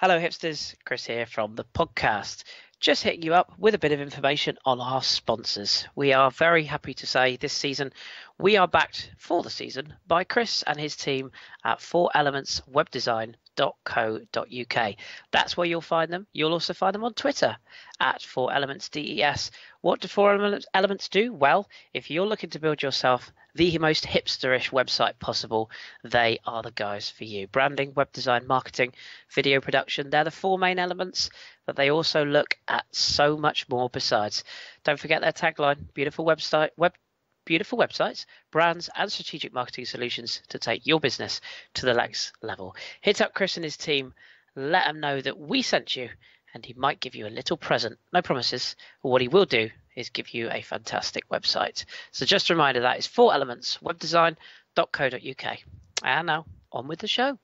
Hello hipsters, Chris here from the podcast. Just hitting you up with a bit of information on our sponsors. We are very happy to say this season we are backed for the season by Chris and his team at 4elementswebdesign.co.uk. That's where you'll find them. You'll also find them on Twitter at 4elementsDES. What do 4Elements do? Well, if you're looking to build yourself the most hipsterish website possible, they are the guys for you. Branding, web design, marketing, video production, they're the four main elements, but they also look at so much more besides. Don't forget their tagline, beautiful websites, brands and strategic marketing solutions to take your business to the next level. Hit up Chris and his team, let them know that we sent you, and he might give you a little present. No promises, but what he will do is give you a fantastic website. So just a reminder, that is 4elementswebdesign.co.uk. And now, on with the show.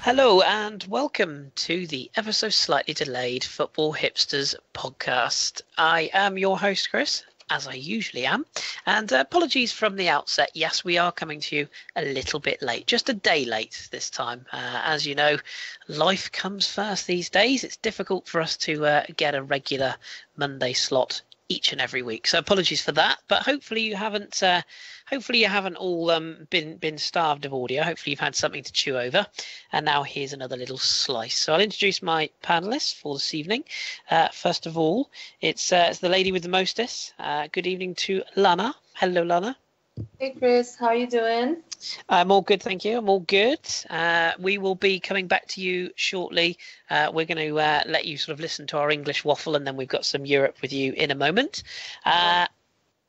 Hello and welcome to the ever so slightly delayed Football Hipsters podcast. I am your host, Chris, as I usually am, and apologies from the outset. Yes, we are coming to you a little bit late, just a day late this time. As you know, life comes first these days. It's difficult for us to get a regular Monday slot each and every week, so apologies for that. But hopefully you haven't all been starved of audio. Hopefully you've had something to chew over. And now here's another little slice. So I'll introduce my panelists for this evening. First of all, it's the lady with the mostest. Good evening to Lana. Hello, Lana. Hey Chris, how are you doing? I'm all good, thank you. I'm all good. We will be coming back to you shortly. We're going to let you sort of listen to our English waffle, and then we've got some Europe with you in a moment.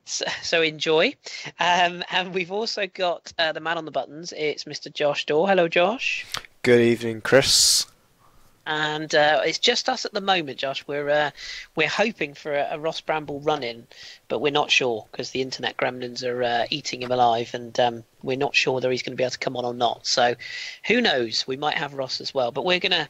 So enjoy. And we've also got the man on the buttons. It's Mr. Josh Dorr. Hello, Josh. Good evening, Chris. And it's just us at the moment, Josh. We're hoping for a Ross Bramble run-in, but we're not sure because the internet gremlins are eating him alive, and we're not sure whether he's going to be able to come on or not. So who knows? We might have Ross as well, but we're gonna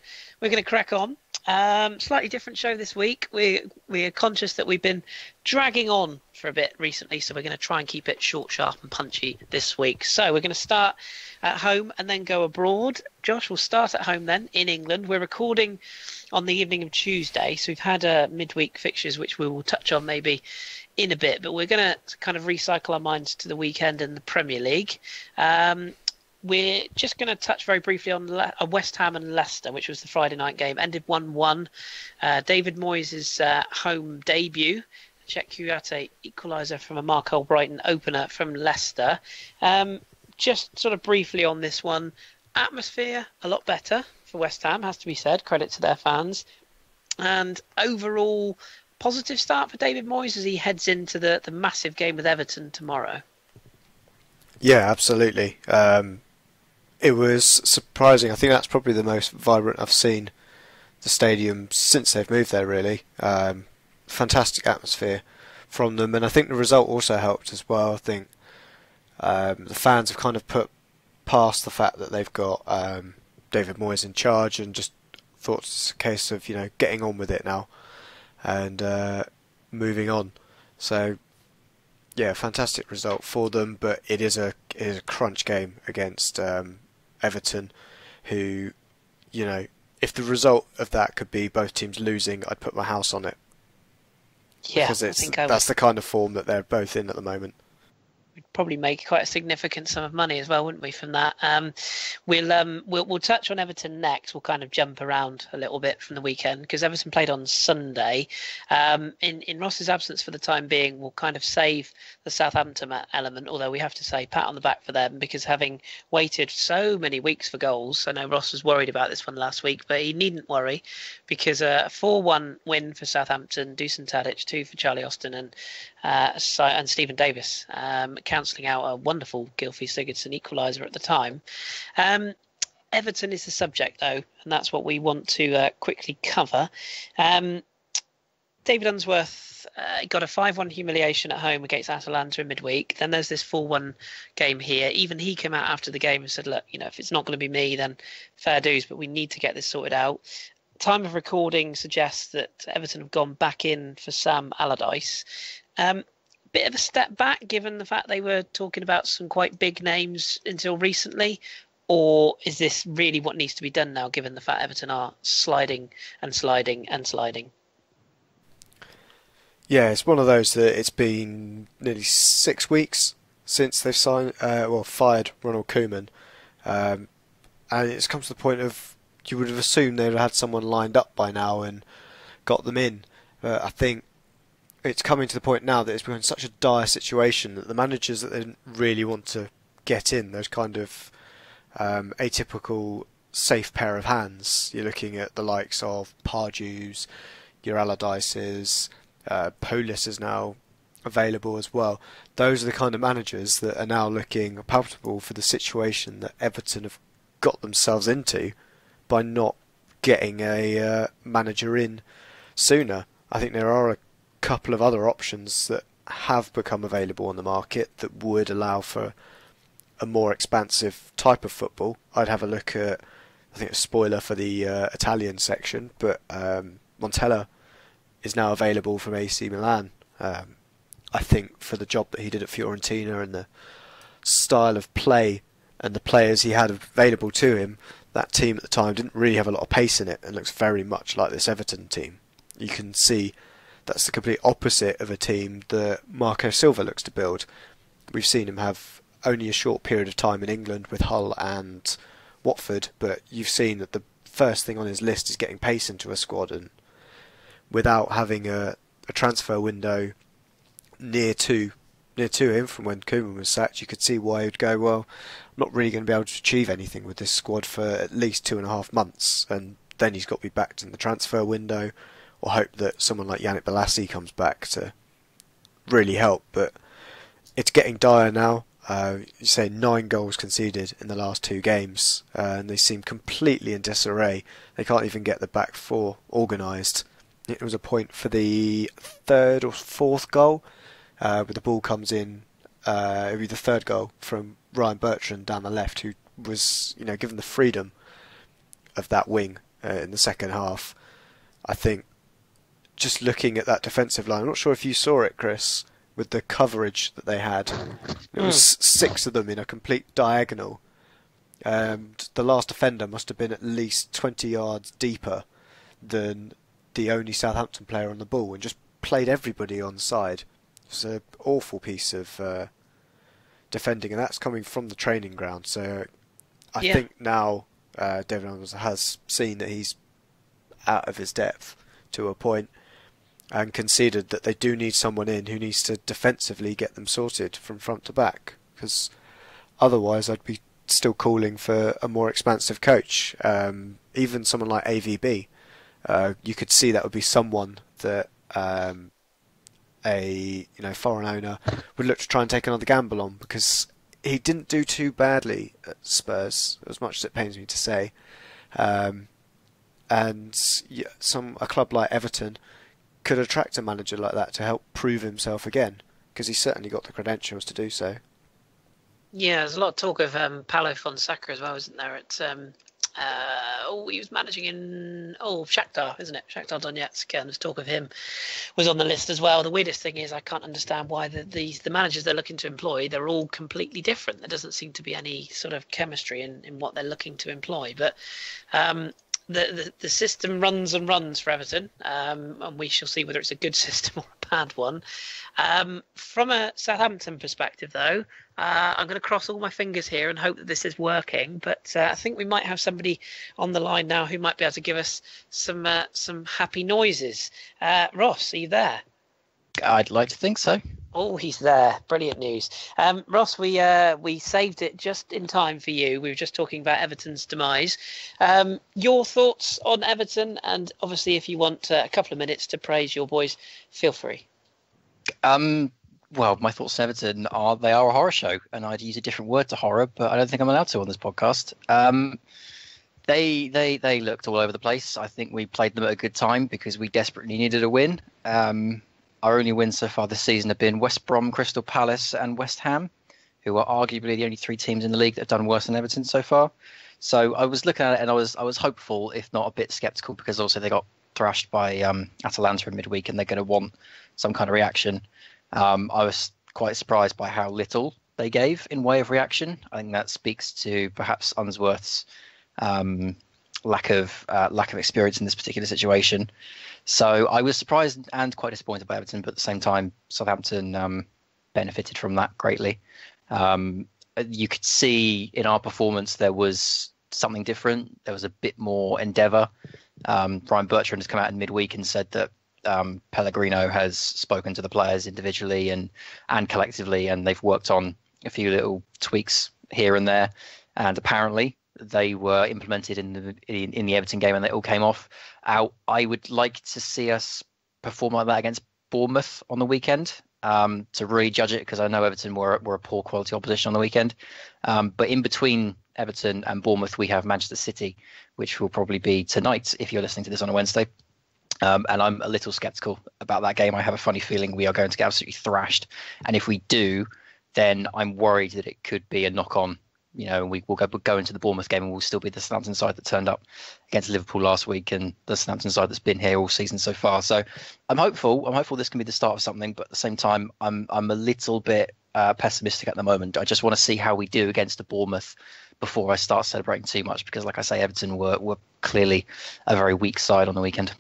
crack on. Slightly different show this week. We're conscious that we've been dragging on for a bit recently, so we're going to try and keep it short, sharp and punchy this week. So we're going to start at home and then go abroad. Josh, we'll start at home then in England. We're recording on the evening of Tuesday, so we've had midweek fixtures, which we will touch on maybe in a bit, but we're going to kind of recycle our minds to the weekend in the Premier League. We're just going to touch very briefly on West Ham and Leicester, which was the Friday night game. Ended 1-1. David Moyes' home debut. Czech Kouyaté equaliser from a Mark Albrighton opener from Leicester. Just sort of briefly on this one. Atmosphere, a lot better for West Ham, has to be said. Credit to their fans. And overall, positive start for David Moyes as he heads into the massive game with Everton tomorrow. Yeah, absolutely. It was surprising. I think that's probably the most vibrant I've seen the stadium since they've moved there, really. Fantastic atmosphere from them, and I think the result also helped as well. I think the fans have kind of put past the fact that they've got David Moyes in charge and just thought it's a case of, getting on with it now and moving on. So yeah, fantastic result for them, but it is a crunch game against Everton, who, if the result of that could be both teams losing, I'd put my house on it. Yeah, because that's the kind of form that they're both in at the moment. We'd probably make quite a significant sum of money as well, wouldn't we, from that? We'll touch on Everton next. We'll kind of jump around a little bit from the weekend because Everton played on Sunday. In Ross's absence for the time being, we'll kind of save the Southampton element, although we have to say pat on the back for them because having waited so many weeks for goals, I know Ross was worried about this one last week, but he needn't worry because a 4-1 win for Southampton, Dusan Tadic, 2 for Charlie Austin and Stephen Davis, cancelling out a wonderful Gylfi Sigurdsson equaliser at the time. Everton is the subject, though, and that's what we want to quickly cover. David Unsworth got a 5-1 humiliation at home against Atalanta in midweek. Then there's this 4-1 game here. Even he came out after the game and said, look, if it's not going to be me, then fair dues, but we need to get this sorted out. Time of recording suggests that Everton have gone back in for Sam Allardyce. Bit of a step back, given the fact they were talking about some quite big names until recently. Or is this really what needs to be done now, given the fact Everton are sliding and sliding and sliding? Yeah, it's one of those that it's been nearly 6 weeks since they've fired Ronald Koeman. And it's come to the point of, you would have assumed they'd have had someone lined up by now and got them in. But I think it's coming to the point now that it's become such a dire situation that the managers that they didn't really want to get in, those kind of atypical safe pair of hands. You're looking at the likes of Pardew's, your Allardyce's, Polis is now available as well. Those are the kind of managers that are now looking palpable for the situation that Everton have got themselves into by not getting a manager in sooner. I think there are a couple of other options that have become available on the market that would allow for a more expansive type of football. I'd have a look at, I think, a spoiler for the Italian section, but Montella is now available from AC Milan. I think for the job that he did at Fiorentina and the style of play and the players he had available to him, that team at the time didn't really have a lot of pace in it and looks very much like this Everton team. You can see that's the complete opposite of a team that Marco Silva looks to build. We've seen him have only a short period of time in England with Hull and Watford, but you've seen that the first thing on his list is getting pace into a squad, and without having a transfer window near to him from when Koeman was sacked, you could see why he would go, well, I'm not really going to be able to achieve anything with this squad for at least 2.5 months, and then he's got to be backed in the transfer window, or hope that someone like Yannick Bolasie comes back to really help. But it's getting dire now. You say 9 goals conceded in the last 2 games, and they seem completely in disarray. They can't even get the back four organised. It was a point for the 3rd or 4th goal, where the ball comes in. It would be the 3rd goal from Ryan Bertrand down the left, who was, given the freedom of that wing in the second half. I think just looking at that defensive line, I'm not sure if you saw it, Chris, with the coverage that they had. It was 6 of them in a complete diagonal. The last defender must have been at least 20 yards deeper than the only Southampton player on the ball, and just played everybody on side. It's an awful piece of defending, and that's coming from the training ground. So I think now David Unsworth has seen that he's out of his depth to a point, and considered that they do need someone in who needs to defensively get them sorted from front to back, because otherwise I'd be still calling for a more expansive coach. Even someone like AVB, you could see that would be someone that a foreign owner would look to try and take another gamble on, because he didn't do too badly at Spurs, as much as it pains me to say. And a club like Everton could attract a manager like that to help prove himself again, because he's certainly got the credentials to do so. Yeah, there's a lot of talk of Paulo Fonseca as well, isn't there? At he was managing in Shakhtar, isn't it? Shakhtar Donetsk, and there's talk of him was on the list as well. The weirdest thing is I can't understand why the managers they're looking to employ, they're all completely different. There doesn't seem to be any sort of chemistry in what they're looking to employ. But the system runs and runs for Everton, and we shall see whether it's a good system or a bad one. From a Southampton perspective, though, I'm going to cross all my fingers here and hope that this is working. But I think we might have somebody on the line now who might be able to give us some happy noises. Ross, are you there? I'd like to think so. Oh, he's there. Brilliant news. Ross, we saved it just in time for you. We were just talking about Everton's demise. Your thoughts on Everton, and obviously if you want a couple of minutes to praise your boys, feel free. Well, my thoughts on Everton they are a horror show, and I'd use a different word to horror, but I don't think I'm allowed to on this podcast. They looked all over the place. I think we played them at a good time because we desperately needed a win. Our only wins so far this season have been West Brom, Crystal Palace, and West Ham, who are arguably the only three teams in the league that have done worse than Everton so far. So I was looking at it and I was hopeful, if not a bit sceptical, because also they got thrashed by Atalanta in midweek and they're going to want some kind of reaction. I was quite surprised by how little they gave in way of reaction. I think that speaks to perhaps Unsworth's lack of experience in this particular situation. So I was surprised and quite disappointed by Everton, but at the same time, Southampton benefited from that greatly. You could see in our performance there was something different. There was a bit more endeavour. Brian Bertrand has come out in midweek and said that Pellegrino has spoken to the players individually and collectively, and they've worked on a few little tweaks here and there. And apparently they were implemented in the Everton game, and they all came off. I would like to see us perform like that against Bournemouth on the weekend to really judge it, because I know Everton were a poor quality opposition on the weekend. But in between Everton and Bournemouth, we have Manchester City, which will probably be tonight if you're listening to this on a Wednesday. And I'm a little sceptical about that game. I have a funny feeling we are going to get absolutely thrashed. And if we do, then I'm worried that it could be a knock-on. You know, we'll go into the Bournemouth game and we'll still be the Southampton side that turned up against Liverpool last week and the Southampton side that's been here all season so far. So I'm hopeful. I'm hopeful this can be the start of something, but at the same time, I'm a little bit pessimistic at the moment. I just want to see how we do against the Bournemouth before I start celebrating too much, because, like I say, Everton were clearly a very weak side on the weekend.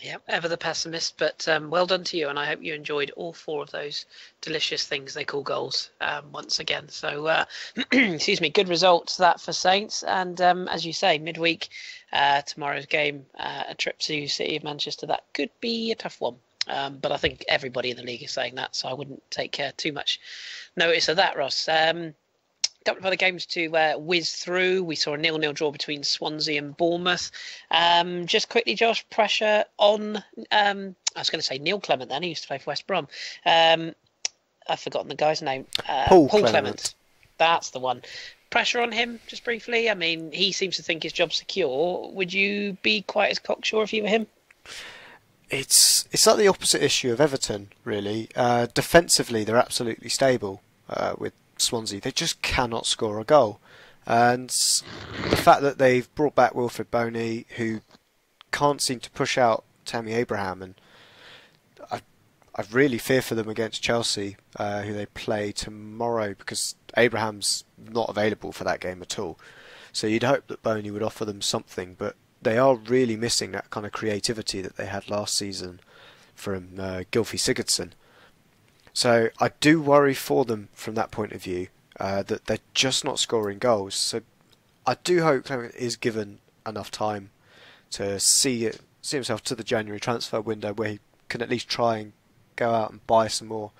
Yeah, ever the pessimist, but well done to you, and I hope you enjoyed all four of those delicious things they call goals once again. So, excuse me, good results that for Saints, and as you say, midweek, tomorrow's game, a trip to City of Manchester, that could be a tough one. But I think everybody in the league is saying that, so I wouldn't take too much notice of that, Ross. A couple of other games to whiz through. We saw a 0-0 draw between Swansea and Bournemouth. Just quickly, Josh, pressure on... I was going to say Neil Clement then. He used to play for West Brom. I've forgotten the guy's name. Paul Clement. That's the one. Pressure on him, just briefly. I mean, he seems to think his job's secure. Would you be quite as cocksure if you were him? It's like the opposite issue of Everton, really. Defensively, they're absolutely stable with Swansea. They just cannot score a goal, and the fact that they've brought back Wilfred Boney, who can't seem to push out Tammy Abraham, and I really fear for them against Chelsea, who they play tomorrow, because Abraham's not available for that game at all. So you'd hope that Boney would offer them something, but they are really missing that kind of creativity that they had last season from Gylfi Sigurdsson. So I do worry for them from that point of view, that they're just not scoring goals. So I do hope Clement is given enough time to see himself to the January transfer window, where he can at least try and go out and buy some more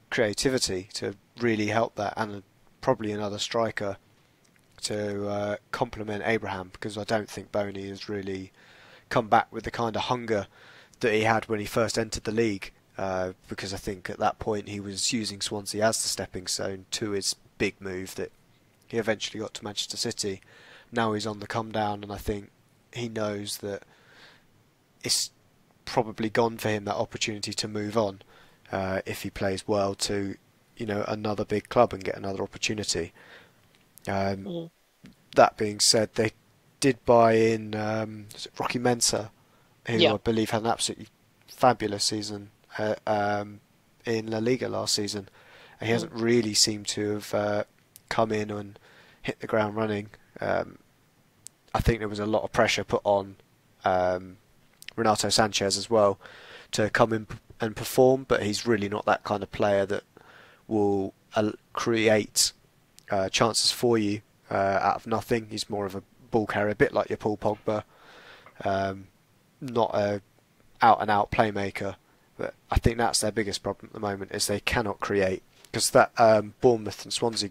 creativity to really help that, and probably another striker to complement Abraham, because I don't think Boney has really come back with the kind of hunger that he had when he first entered the league. Because I think at that point he was using Swansea as the stepping stone to his big move that he eventually got to Manchester City. Now he's on the come down, and I think he knows that it's probably gone for him, that opportunity to move on if he plays well to, you know, another big club and get another opportunity. That being said, they did buy in Rocky Mensah, who I believe had an absolutely fabulous season in La Liga last season. He hasn't really seemed to have come in and hit the ground running. I think there was a lot of pressure put on Renato Sanchez as well to come in and perform, but he's really not that kind of player that will create chances for you out of nothing. He's more of a ball carrier, a bit like your Paul Pogba, not a out-and-out playmaker. But I think that's their biggest problem at the moment, is they cannot create. Because that Bournemouth and Swansea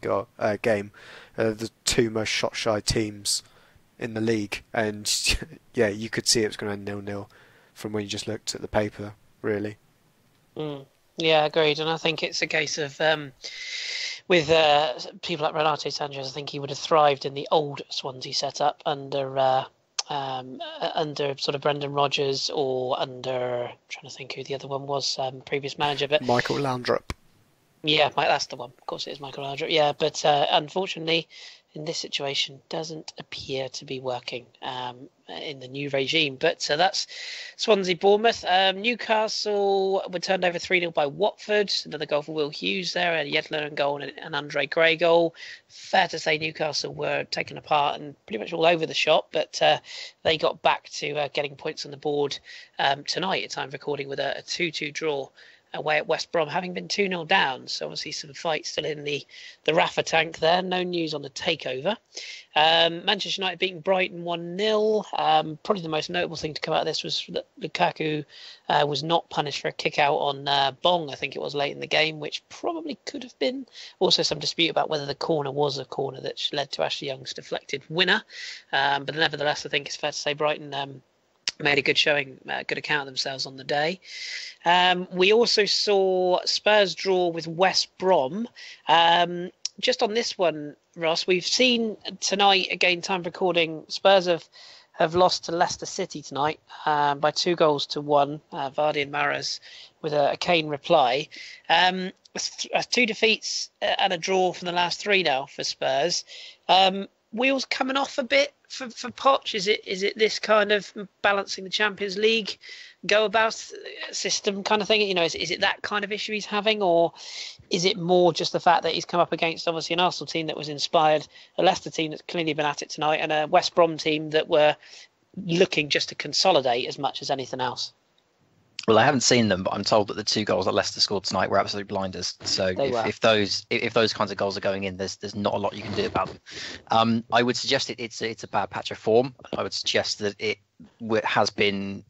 game, the two most shot-shy teams in the league, and yeah, you could see it was going to end 0-0 from when you just looked at the paper, really. Yeah, agreed. And I think it's a case of with people like Renato Sanchez, I think he would have thrived in the old Swansea setup under sort of Brendan Rodgers, or under, I'm trying to think who the other one was, previous manager, but Michael Laudrup. yeah, that's the one. Of course, it is Michael Laudrup. Yeah, but unfortunately, in this situation, doesn't appear to be working in the new regime. But that's Swansea Bournemouth. Newcastle were turned over 3-0 by Watford. Another goal for Will Hughes there, a Yedlin and goal and an Andre Gray goal. Fair to say Newcastle were taken apart and pretty much all over the shop, but they got back to getting points on the board tonight at time of recording with a 2-2 draw away at West Brom, having been 2-0 down. So obviously some fight still in the Rafa tank there. No news on the takeover. Manchester United beating Brighton 1-0. Probably the most notable thing to come out of this was that Lukaku was not punished for a kick out on Bong, I think it was, late in the game, which probably could have been. Also some dispute about whether the corner was a corner that led to Ashley Young's deflected winner. But nevertheless, I think it's fair to say Brighton made a good showing, good account of themselves on the day. We also saw Spurs draw with West Brom. Just on this one, Ross, we've seen tonight, again, time recording, Spurs have lost to Leicester City tonight by 2-1. Vardy and Mahrez with a Kane reply. 2 defeats and a draw from the last 3 now for Spurs. Wheels coming off a bit for Poch? Is it this kind of balancing the Champions League go about system kind of thing? You know, is it that kind of issue he's having, or is it more just the fact that he's come up against obviously an Arsenal team that was inspired, a Leicester team that's clearly been at it tonight, and a West Brom team that were looking just to consolidate as much as anything else? Well, I haven't seen them, but I'm told that the 2 goals that Leicester scored tonight were absolute blinders. So if those kinds of goals are going in, there's not a lot you can do about them. I would suggest it's a bad patch of form. I would suggest that it has been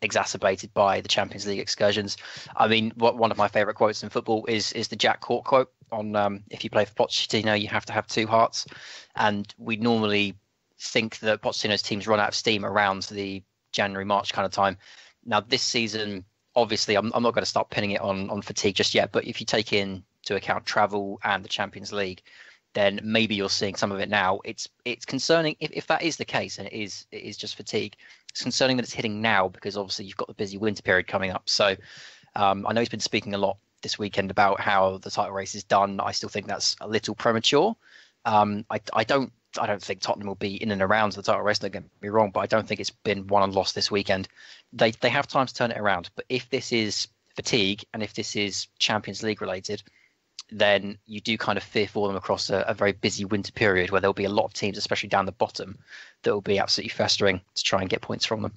exacerbated by the Champions League excursions. I mean, one of my favourite quotes in football is the Jack Cork quote on if you play for Pochettino, you have to have 2 hearts. And we normally think that Pochettino's teams run out of steam around the January-March kind of time. Now, this season, obviously, I'm not going to start pinning it on fatigue just yet, but if you take into account travel and the Champions League, then maybe you're seeing some of it now. It's concerning if that is the case, and it is just fatigue. It's concerning that it's hitting now because obviously you've got the busy winter period coming up. So I know he's been speaking a lot this weekend about how the title race is done. I still think that's a little premature. I don't think Tottenham will be in and around the title race. Don't get me wrong, but I don't think it's been won and lost this weekend. They have time to turn it around. But if this is fatigue and if this is Champions League related, then you do kind of fear for them across a very busy winter period where there'll be a lot of teams, especially down the bottom, that will be absolutely festering to try and get points from them.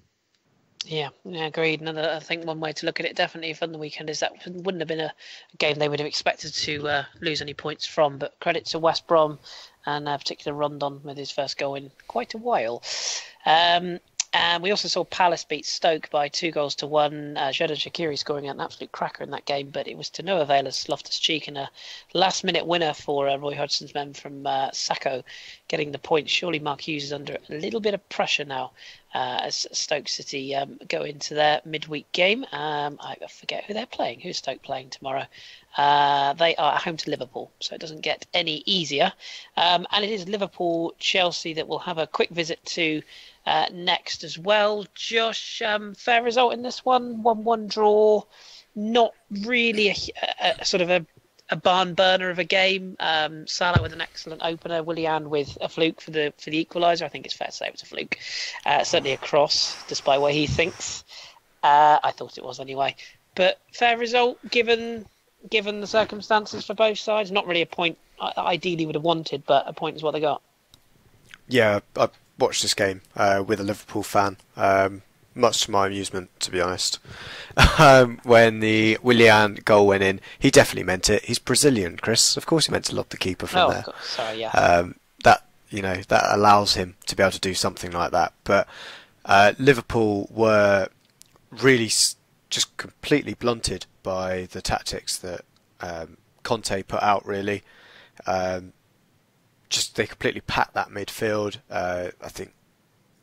Yeah, agreed. And I think one way to look at it definitely from the weekend is that wouldn't have been a game they would have expected to lose any points from. But credit to West Brom and particularly Rondon with his first goal in quite a while. And we also saw Palace beat Stoke by 2-1. Xherdan Shaqiri scoring an absolute cracker in that game, but it was to no avail as Loftus-Cheek and a last-minute winner for Roy Hodgson's men from Sacco getting the point. Surely Mark Hughes is under a little bit of pressure now as Stoke City go into their midweek game. I forget who they're playing. Who's Stoke playing tomorrow? They are at home to Liverpool, so it doesn't get any easier. And it is Liverpool-Chelsea that we'll have a quick visit to next as well. Josh, fair result in this one, 1-1 draw. Not really a sort of a barn burner of a game. Salah with an excellent opener, Willian with a fluke for the equaliser. I think it's fair to say it was a fluke. Certainly a cross, despite what he thinks. I thought it was anyway. But fair result given the circumstances for both sides. Not really a point I ideally would have wanted, but a point is what they got. Yeah, I watched this game with a Liverpool fan, much to my amusement, to be honest. When the Willian goal went in, he definitely meant it. He's Brazilian, Chris. Of course he meant to lob the keeper from there. Sorry, yeah. That allows him to be able to do something like that. But Liverpool were really just completely blunted by the tactics that Conte put out, really. Just they completely packed that midfield. I think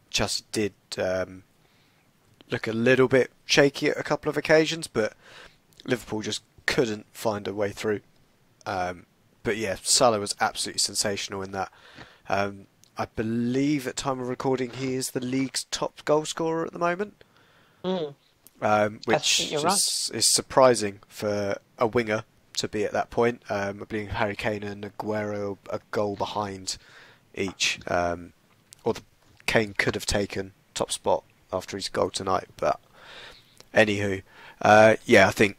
Chelsea did look a little bit shaky at a couple of occasions, but Liverpool just couldn't find a way through. But yeah, Salah was absolutely sensational in that. I believe at time of recording he is the league's top goal scorer at the moment, which is surprising for a winger to be at that point. I believe Harry Kane and Aguero a goal behind each, or Kane could have taken top spot after his goal tonight. But anywho, I think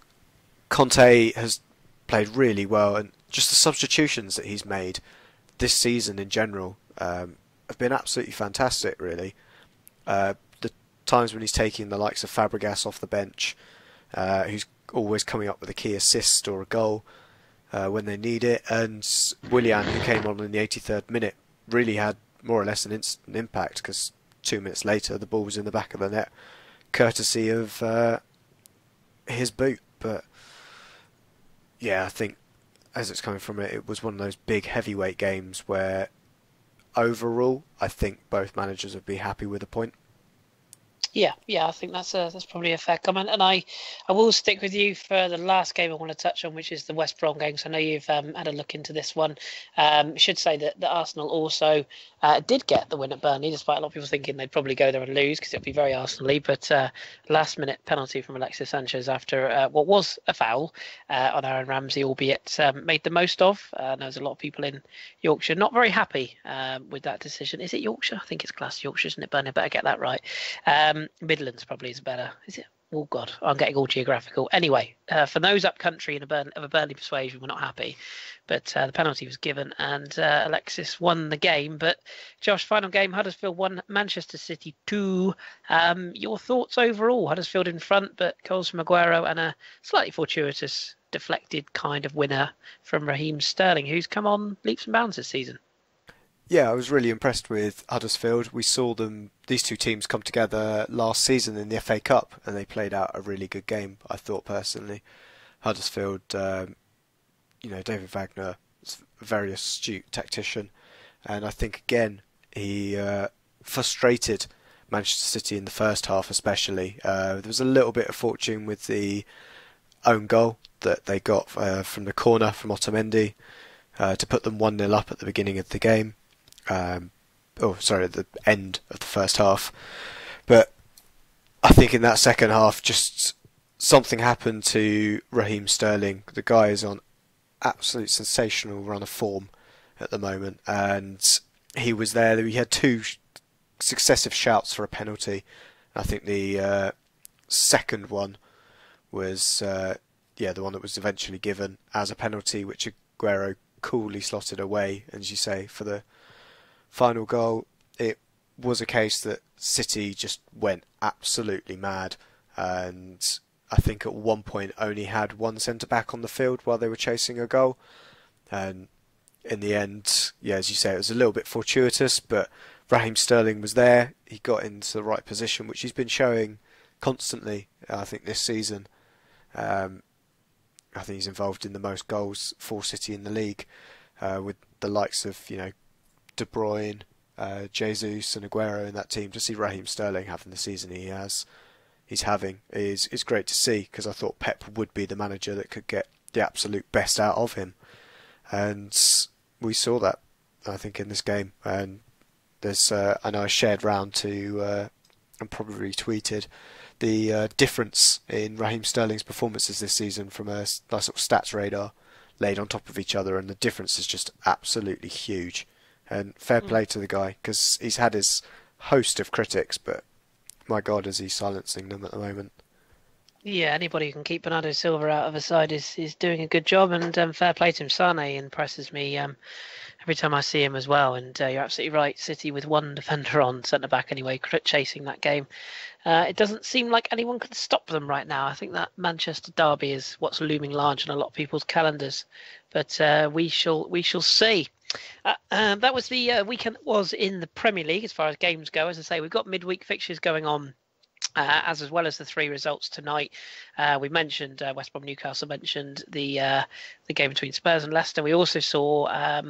Conte has played really well, and just the substitutions that he's made this season in general have been absolutely fantastic, really. The times when he's taking the likes of Fabregas off the bench, who's always coming up with a key assist or a goal when they need it, and Willian, who came on in the 83rd minute, really had more or less an instant impact, because 2 minutes later the ball was in the back of the net, courtesy of his boot. But yeah, I think as it's coming from it, it was one of those big heavyweight games where overall I think both managers would be happy with a point. Yeah, I think that's probably a fair comment, and I will stick with you for the last game I want to touch on, which is the West Brom game. So I know you've had a look into this one. Should say that Arsenal also did get the win at Burnley, despite a lot of people thinking they'd probably go there and lose because it would be very Arsenal-y. But last minute penalty from Alexis Sanchez after what was a foul on Aaron Ramsey, albeit made the most of. There's a lot of people in Yorkshire not very happy with that decision. Is it Yorkshire? I think it's classed Yorkshire, isn't it, Burnley? I better get that right. Midlands probably is better. Is it? Oh God, I'm getting all geographical. Anyway, for those up country of a Burnley persuasion, we're not happy. But the penalty was given, and Alexis won the game. But Josh, final game: Huddersfield 1, Manchester City 2. Your thoughts overall? Huddersfield in front, but goals from Aguero and a slightly fortuitous, deflected kind of winner from Raheem Sterling, who's come on leaps and bounds this season. Yeah, I was really impressed with Huddersfield. We saw these two teams come together last season in the FA Cup, and they played out a really good game, I thought personally. Huddersfield, David Wagner is a very astute tactician, and I think again he frustrated Manchester City in the first half especially. There was a little bit of fortune with the own goal that they got from the corner from Otamendi to put them 1-0 up at the beginning of the game. At the end of the first half. But I think in that second half, just something happened to Raheem Sterling. The guy is on absolute sensational run of form at the moment, and he was there. He had two successive shouts for a penalty. I think the second one was the one that was eventually given as a penalty, which Aguero coolly slotted away. And as you say, for the final goal, it was a case that City just went absolutely mad, and I think at one point only had one centre-back on the field while they were chasing a goal. And in the end, as you say, it was a little bit fortuitous, but Raheem Sterling was there. He got into the right position, which he's been showing constantly, I think, this season. I think he's involved in the most goals for City in the league, with the likes of, De Bruyne, Jesus and Aguero in that team. To see Raheem Sterling having the season he's having is great to see, because I thought Pep would be the manager that could get the absolute best out of him, and we saw that, I think, in this game. And there's I know I shared round to and probably retweeted the difference in Raheem Sterling's performances this season from a nice sort of stats radar laid on top of each other, and the difference is just absolutely huge. And fair play to the guy, because he's had his host of critics, but my God, is he silencing them at the moment. Yeah, anybody who can keep Bernardo Silva out of a side is doing a good job, and fair play to him. Sane impresses me every time I see him as well. And you're absolutely right, City with one defender on, centre-back anyway, chasing that game. It doesn't seem like anyone can stop them right now. I think that Manchester derby is what's looming large on a lot of people's calendars, but we shall see. That was the weekend that was in the Premier League as far as games go. As I say, we've got midweek fixtures going on as well as the 3 results tonight. We mentioned West Brom Newcastle, mentioned the game between Spurs and Leicester. We also saw a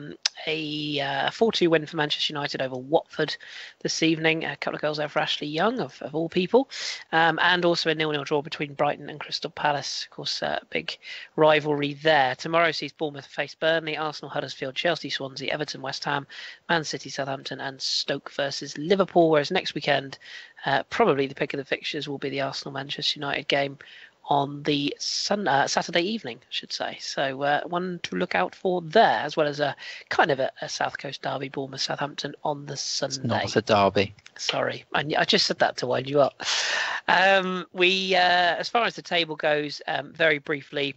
4-2 win for Manchester United over Watford this evening. A couple of goals there for Ashley Young, of all people. And also a 0-0 draw between Brighton and Crystal Palace. Of course, big rivalry there. Tomorrow sees Bournemouth face Burnley, Arsenal, Huddersfield, Chelsea, Swansea, Everton, West Ham, Man City, Southampton and Stoke versus Liverpool. Whereas next weekend, probably the pick of the fixtures will be the Arsenal-Manchester United game on the Saturday evening, I should say. So one to look out for there, as well as a kind of a South Coast derby, Bournemouth-Southampton on the Sunday. It's not a derby. Sorry, I just said that to wind you up. As far as the table goes, very briefly,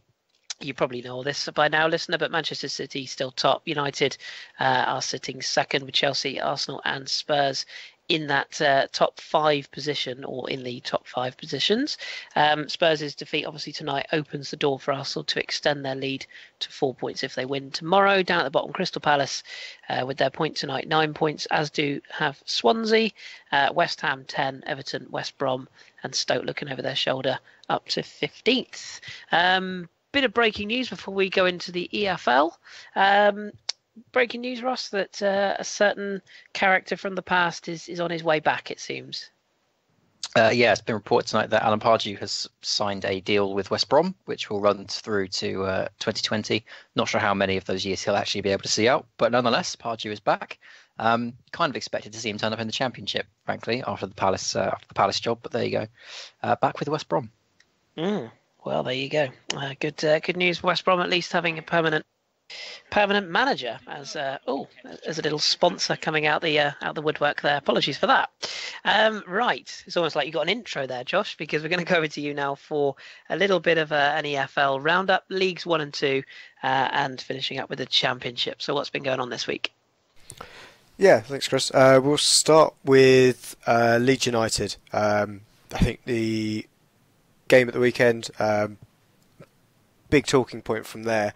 you probably know all this by now, listener, but Manchester City still top. United are sitting second with Chelsea, Arsenal and Spurs in that top 5 position, or in the top 5 positions. Spurs' defeat obviously tonight opens the door for Arsenal to extend their lead to 4 points if they win tomorrow. Down at the bottom, Crystal Palace with their point tonight, 9 points, as do have Swansea, West Ham 10, Everton, West Brom and Stoke looking over their shoulder up to 15th. Bit of breaking news before we go into the EFL. Breaking news, Ross, that a certain character from the past is on his way back, it seems. Yeah, it's been reported tonight that Alan Pardew has signed a deal with West Brom, which will run through to 2020. Not sure how many of those years he'll actually be able to see out, but nonetheless, Pardew is back. Kind of expected to see him turn up in the Championship, frankly, after the Palace job, but there you go. Back with West Brom. Well, there you go. Good news for West Brom, at least having a permanent manager as a little sponsor coming out the woodwork there. Apologies for that. Right, it's almost like you got an intro there, Josh, because we're going to go over to you now for a little bit of an EFL roundup, Leagues 1 and 2, and finishing up with the Championship. So what's been going on this week? Yeah, thanks, Chris. We'll start with Leeds United. I think the game at the weekend, big talking point from there,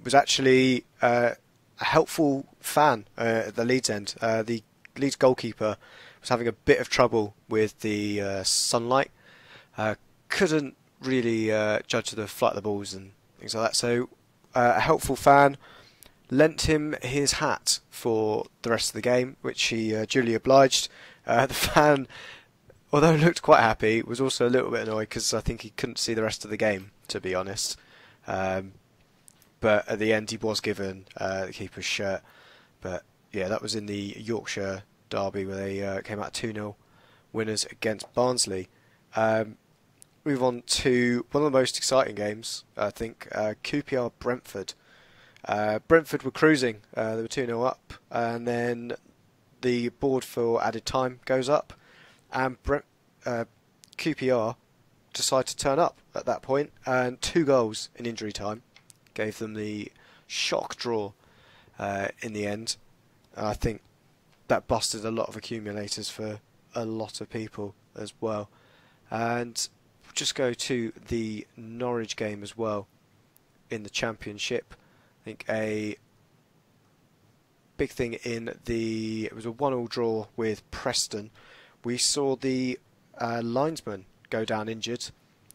was actually a helpful fan at the Leeds end. The Leeds goalkeeper was having a bit of trouble with the sunlight. Couldn't really judge the flight of the balls and things like that. So a helpful fan lent him his hat for the rest of the game, which he duly obliged. The fan, although looked quite happy, was also a little bit annoyed because I think he couldn't see the rest of the game, to be honest. But at the end he was given the keeper's shirt. But yeah, that was in the Yorkshire derby where they came out 2-0 winners against Barnsley. Move on to one of the most exciting games, I think, QPR Brentford. Brentford were cruising, they were 2-0 up, and then the board for added time goes up, and QPR decide to turn up at that point, and 2 goals in injury time gave them the shock draw in the end. I think that busted a lot of accumulators for a lot of people as well. And just go to the Norwich game as well in the Championship. I think a big thing it was a 1-1 draw with Preston. We saw the linesman go down injured,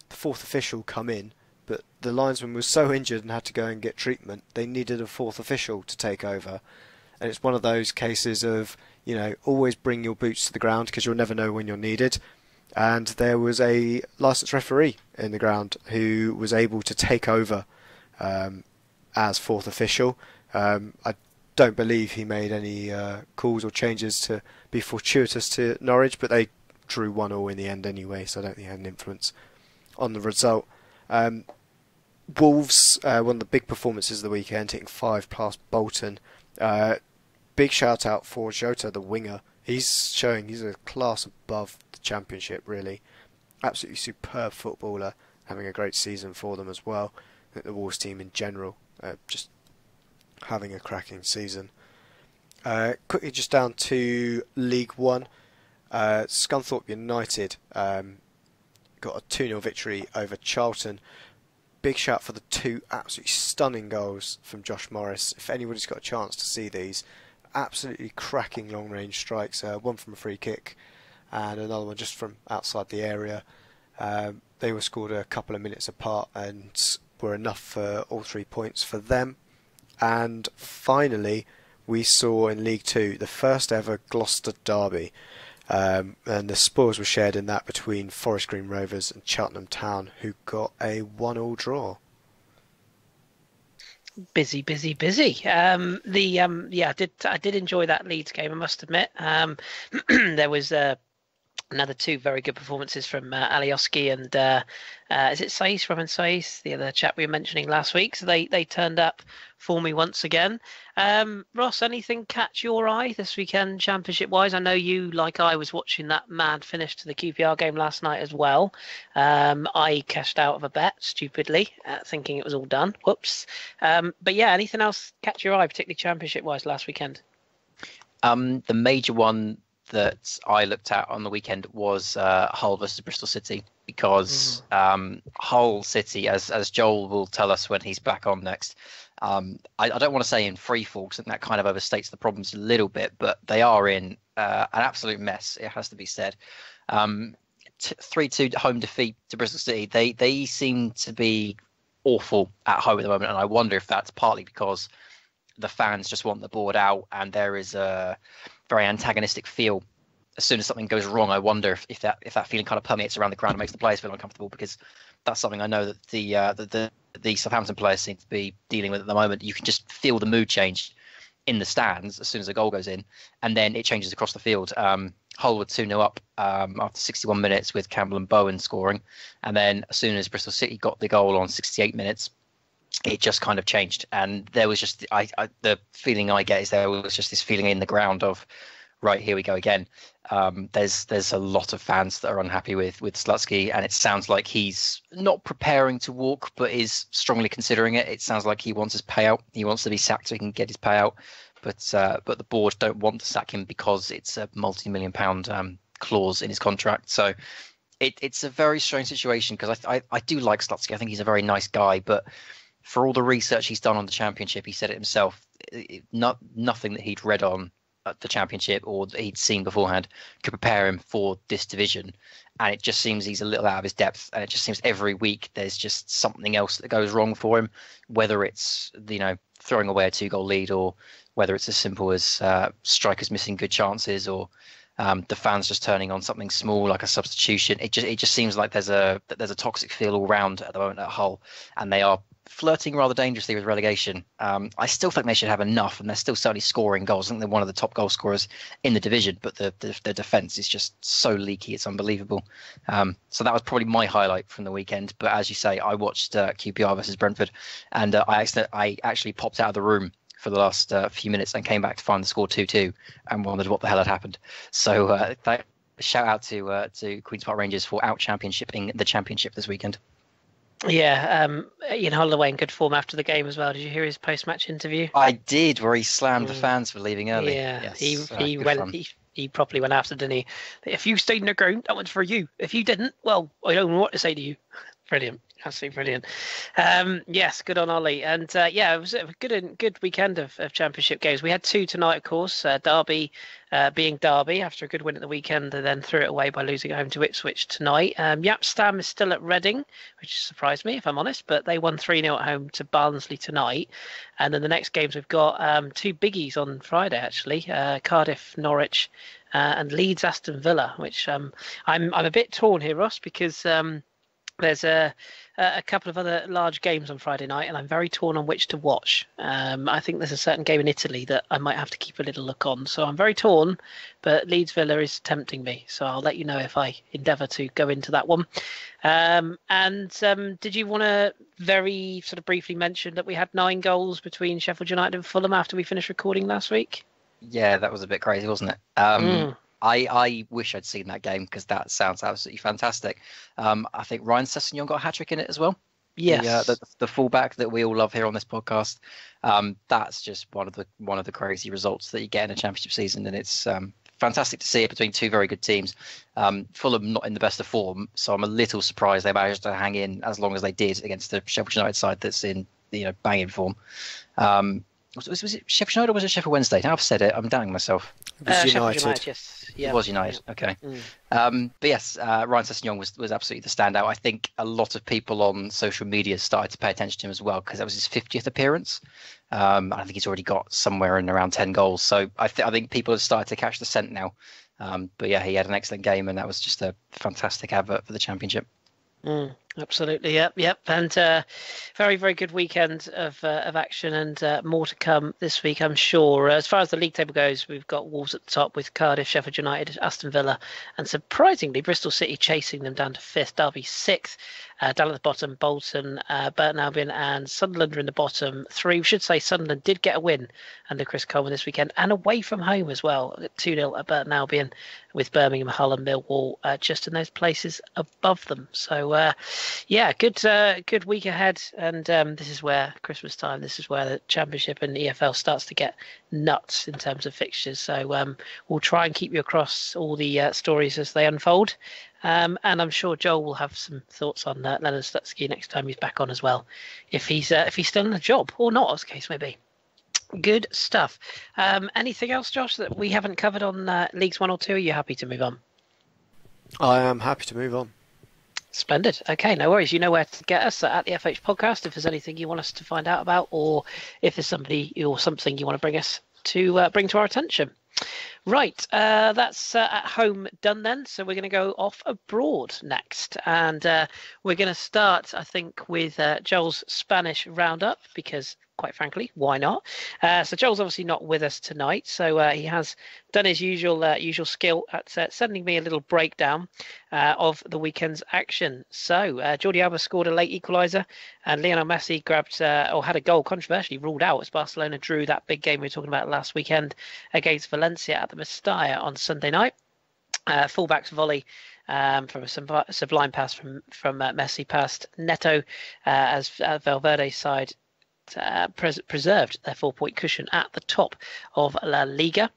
the 4th official come in, but the linesman was so injured and had to go and get treatment, they needed a 4th official to take over. And it's one of those cases of, always bring your boots to the ground because you'll never know when you're needed. And there was a licensed referee in the ground who was able to take over as 4th official. I don't believe he made any calls or changes to be fortuitous to Norwich, but they drew 1-1 in the end anyway, so I don't think it had an influence on the result. Wolves, one of the big performances of the weekend, hitting 5 past Bolton. Big shout out for Jota, the winger. He's showing he's a class above the Championship, really. Absolutely superb footballer, having a great season for them as well. I think the Wolves team in general, just having a cracking season. Quickly just down to League 1. Scunthorpe United got a 2-0 victory over Charlton. Big shout for the 2 absolutely stunning goals from Josh Morris. If anybody's got a chance to see these, absolutely cracking long-range strikes. One from a free kick and another one just from outside the area. They were scored a couple of minutes apart and were enough for all 3 points for them. And finally, we saw in League Two the first ever Gloucester derby, and the spoils were shared in that between Forest Green Rovers and Cheltenham Town, who got a 1-1 draw. Busy. I did enjoy that Leeds game, I must admit. There was another two very good performances from Alioski and is it Saiz, Roman Saiz, the other chap we were mentioning last week. So they turned up for me once again. Ross, anything catch your eye this weekend championship wise? I know you, like I, was watching that mad finish to the QPR game last night as well. I cashed out of a bet stupidly, thinking it was all done. Whoops. But yeah, anything else catch your eye, particularly championship wise last weekend? The major one that I looked at on the weekend was Hull versus Bristol City, because Hull City, as Joel will tell us when he's back on next, I don't want to say in free fall, because that kind of overstates the problems a little bit, but they are in an absolute mess, it has to be said. 3-2 home defeat to Bristol City. They seem to be awful at home at the moment, and I wonder if that's partly because the fans just want the board out, and there is a very antagonistic feel. As soon as something goes wrong, I wonder if that feeling kind of permeates around the ground and makes the players feel uncomfortable, because that's something I know that the Southampton players seem to be dealing with at the moment. You can just feel the mood change in the stands as soon as a goal goes in, and then it changes across the field. Hull were 2-0 up after 61 minutes with Campbell and Bowen scoring, and then as soon as Bristol City got the goal on 68 minutes, it just kind of changed. And there was just the feeling I get is there was just this feeling in the ground of, right, here we go again. There's a lot of fans that are unhappy with Slutsky, and it sounds like he's not preparing to walk, but is strongly considering it. It sounds like he wants his payout. He wants to be sacked so he can get his payout, but the board don't want to sack him because it's a multi-million-pound clause in his contract. So it's a very strange situation, because I do like Slutsky. I think he's a very nice guy, but for all the research he's done on the Championship, he said it himself, nothing that he'd read on the Championship or that he'd seen beforehand could prepare him for this division. And it just seems he's a little out of his depth, and it just seems every week there's just something else that goes wrong for him, whether it's throwing away a 2-goal lead, or whether it's as simple as strikers missing good chances, or the fans just turning on something small like a substitution. It just seems like there's a toxic feel all round at the moment at Hull, and they are flirting rather dangerously with relegation. I still think they should have enough, and they're still certainly scoring goals. I think they're one of the top goal scorers in the division, but the defence is just so leaky, it's unbelievable. So that was probably my highlight from the weekend. But as you say, I watched QPR versus Brentford, and I actually popped out of the room for the last few minutes and came back to find the score 2-2 and wondered what the hell had happened. So shout out to Queen's Park Rangers for out-championshiping the Championship this weekend. Yeah, Ian Holloway in good form after the game as well. Did you hear his post-match interview? I did, where he slammed the fans for leaving early. Yeah, yes, he properly went after, didn't he? If you stayed in the ground, that one's for you. If you didn't, well, I don't know what to say to you. Brilliant. Absolutely brilliant. Yes, good on Ollie. And it was a good weekend of championship games. We had two tonight, of course. Derby being Derby after a good win at the weekend, and then threw it away by losing at home to Ipswich tonight. Stam is still at Reading, which surprised me, if I'm honest, but they won 3-0 at home to Barnsley tonight. And then the next games we've got two biggies on Friday, actually. Cardiff, Norwich, and Leeds, Aston Villa, which I'm a bit torn here, Ross, because there's a couple of other large games on Friday night, and I'm very torn on which to watch. I think there's a certain game in Italy that I might have to keep a little look on. So I'm very torn, but Leeds Villa is tempting me. So I'll let you know if I endeavour to go into that one. Did you want to very sort of briefly mention that we had 9 goals between Sheffield United and Fulham after we finished recording last week? Yeah, that was a bit crazy, wasn't it? I wish I'd seen that game, because that sounds absolutely fantastic. I think Ryan Sessegnon got a hat-trick in it as well. Yes, the fullback that we all love here on this podcast. That's just one of the crazy results that you get in a championship season, and it's fantastic to see it between two very good teams. Fulham not in the best of form, so I'm a little surprised they managed to hang in as long as they did against the Sheffield United side that's in banging form. Was it Sheffield United or was it Sheffield Wednesday? Now I've said it, I'm doubting myself. It was Sheffield United. Yes. Yeah. It was United. Yeah. Okay. Mm. But yes, Ryan Sessegnon was absolutely the standout. I think a lot of people on social media started to pay attention to him as well because that was his 50th appearance. I think he's already got somewhere in around 10 goals. So I think people have started to catch the scent now. But yeah, he had an excellent game, and that was just a fantastic advert for the Championship. Absolutely, yep. And very, very good weekend of action, and more to come this week, I'm sure. As far as the league table goes, we've got Wolves at the top with Cardiff, Sheffield United, Aston Villa, and surprisingly, Bristol City chasing them down to 5th, Derby 6th. Down at the bottom, Bolton, Burton Albion, and Sunderland are in the bottom 3. We should say Sunderland did get a win under Chris Coleman this weekend, and away from home as well, 2-0 at Burton Albion, with Birmingham, Hull, and Millwall just in those places above them. So, good week ahead, and this is where Christmas time, this is where the Championship and EFL starts to get nuts in terms of fixtures. So we'll try and keep you across all the stories as they unfold. And I'm sure Joel will have some thoughts on Leonard Slutsky next time he's back on as well, if he's still in a job or not, as the case may be. Good stuff. Anything else, Josh, that we haven't covered on Leagues 1 or 2? Are you happy to move on? I am happy to move on. Splendid. Okay, no worries. You know where to get us at the FH Podcast if there's anything you want us to find out about, or if there's somebody or something you want to bring us to bring to our attention. Right, that's at home done then. So we're going to go off abroad next. And we're going to start, I think, with Joel's Spanish roundup because, quite frankly, why not? So Joel's obviously not with us tonight. So he has done his usual skill at sending me a little breakdown of the weekend's action. So Jordi Alba scored a late equaliser, and Lionel Messi had a goal controversially ruled out as Barcelona drew that big game we were talking about last weekend against Valencia at the Mestalla on Sunday night. Fullback's volley from a sublime pass from Messi past Neto as Valverde's side preserved their 4-point cushion at the top of La Liga.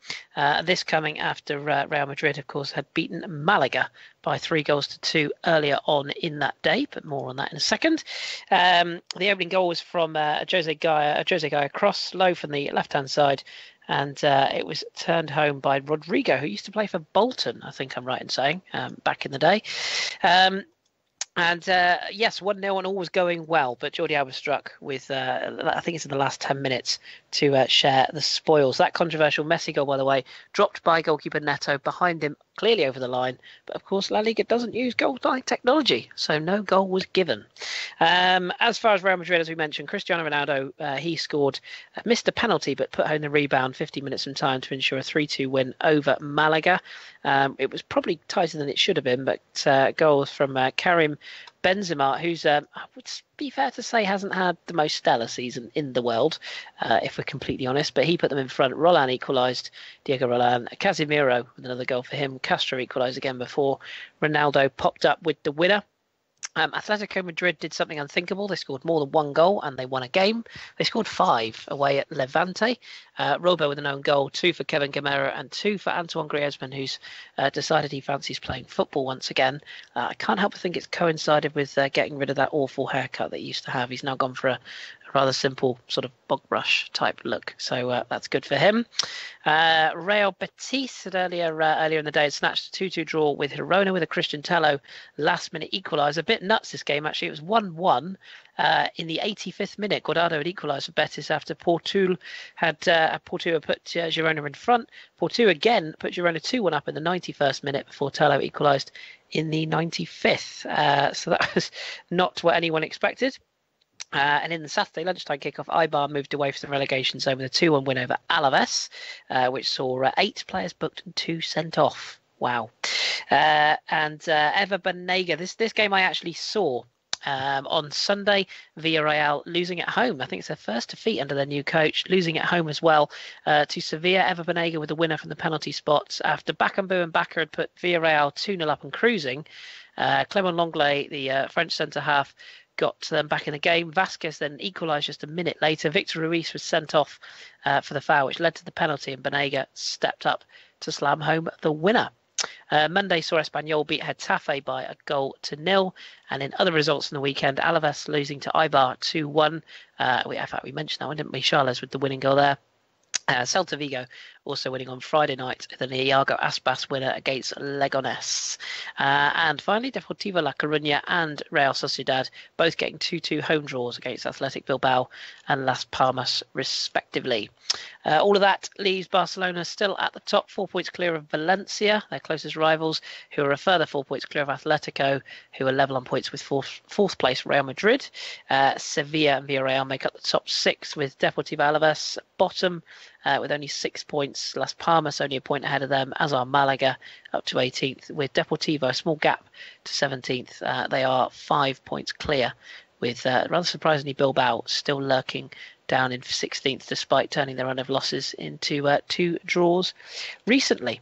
This coming after Real Madrid, of course, had beaten Malaga by 3-2 earlier on in that day, but more on that in a second. The opening goal was from Jose Gaya cross low from the left-hand side, and it was turned home by Rodrigo, who used to play for Bolton, I think I'm right in saying, back in the day. Yes, 1-0 and all was going well, but Jordi Alba struck with, I think it's in the last 10 minutes, to share the spoils. That controversial Messi goal, by the way, dropped by goalkeeper Neto behind him, clearly over the line. But of course, La Liga doesn't use goal line technology, so no goal was given. As far as Real Madrid, as we mentioned, Cristiano Ronaldo, he scored, missed a penalty, but put home the rebound 50 minutes from time to ensure a 3-2 win over Malaga. It was probably tighter than it should have been, but goals from Karim Benzema, who's, I would be fair to say, hasn't had the most stellar season in the world, if we're completely honest, but he put them in front. Roland equalised, Diego Roland. Casemiro with another goal for him. Castro equalised again before Ronaldo popped up with the winner. Atletico Madrid did something unthinkable. They scored more than one goal and they won a game. They scored 5 away at Levante. Robo with an own goal, 2 for Kevin Gamera and 2 for Antoine Griezmann, who's decided he fancies playing football once again. I can't help but think it's coincided with getting rid of that awful haircut that he used to have. He's now gone for a rather simple sort of bog brush type look, so that's good for him. Real Betis had earlier in the day had snatched a 2-2 draw with Girona with a Christian Tello last minute equaliser. A bit nuts this game actually. It was 1-1 in the 85th minute. Guardado had equalised for Betis after Portu had put Girona in front. Portu again put Girona 2-1 up in the 91st minute before Tello equalised in the 95th. So that was not what anyone expected. And in the Saturday lunchtime kickoff, Eibar moved away from the relegation zone with a 2-1 win over Alaves, which saw 8 players booked and 2 sent off. Wow. And Ever Banega, this game I actually saw on Sunday. Villarrael losing at home. I think it's their first defeat under their new coach, losing at home as well to Sevilla. Ever Banega with the winner from the penalty spots after Bakambu and Bakker had put Villarreal 2-0 up and cruising. Clement Lenglet, the French centre-half, got them back in the game. Vasquez then equalised just a minute later. Victor Ruiz was sent off for the foul, which led to the penalty, and Banega stepped up to slam home the winner. Monday saw Espanyol beat Getafe by 1-0. And in other results in the weekend, Alaves losing to Eibar 2-1. In fact, we mentioned that one, didn't we? Charles with the winning goal there. Celta Vigo also winning on Friday night, the Iago Aspas winner against Leganés. And finally, Deportivo La Coruña and Real Sociedad both getting 2-2 home draws against Athletic Bilbao and Las Palmas, respectively. All of that leaves Barcelona still at the top, 4 points clear of Valencia, their closest rivals, who are a further 4 points clear of Atletico, who are level on points with fourth place Real Madrid. Sevilla and Villarrael make up the top 6, with Deportivo Alaves bottom with only 6 points. Las Palmas only a point ahead of them, as are Malaga up to 18th, with Deportivo a small gap to 17th. They are 5 points clear, with rather surprisingly Bilbao still lurking down in 16th, despite turning their run of losses into 2 draws recently.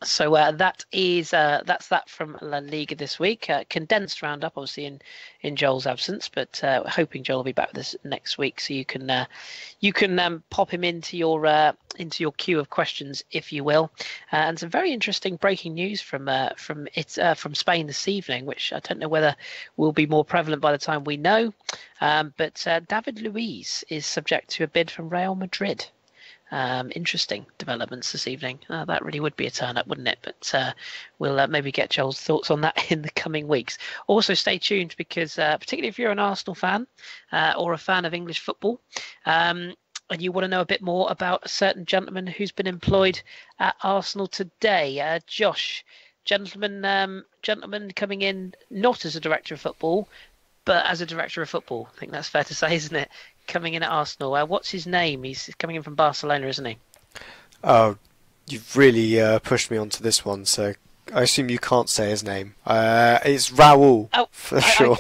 So that's that from La Liga this week. Condensed roundup, obviously in Joel's absence, but hoping Joel will be back with us next week, so you can pop him into your queue of questions, if you will. And some very interesting breaking news from Spain this evening, which I don't know whether will be more prevalent by the time we know. But David Luiz is subject to a bid from Real Madrid. Interesting developments this evening. That really would be a turn up, wouldn't it? But we'll maybe get Joel's thoughts on that in the coming weeks. Also, stay tuned, because particularly if you're an Arsenal fan or a fan of English football, and you want to know a bit more about a certain gentleman who's been employed at Arsenal today, Josh, gentleman coming in not as a director of football, but as a director of football. I think that's fair to say, isn't it? Coming in at Arsenal. What's his name? He's coming in from Barcelona, isn't he? Oh, you've really pushed me onto this one, so I assume you can't say his name. It's Raul, for sure.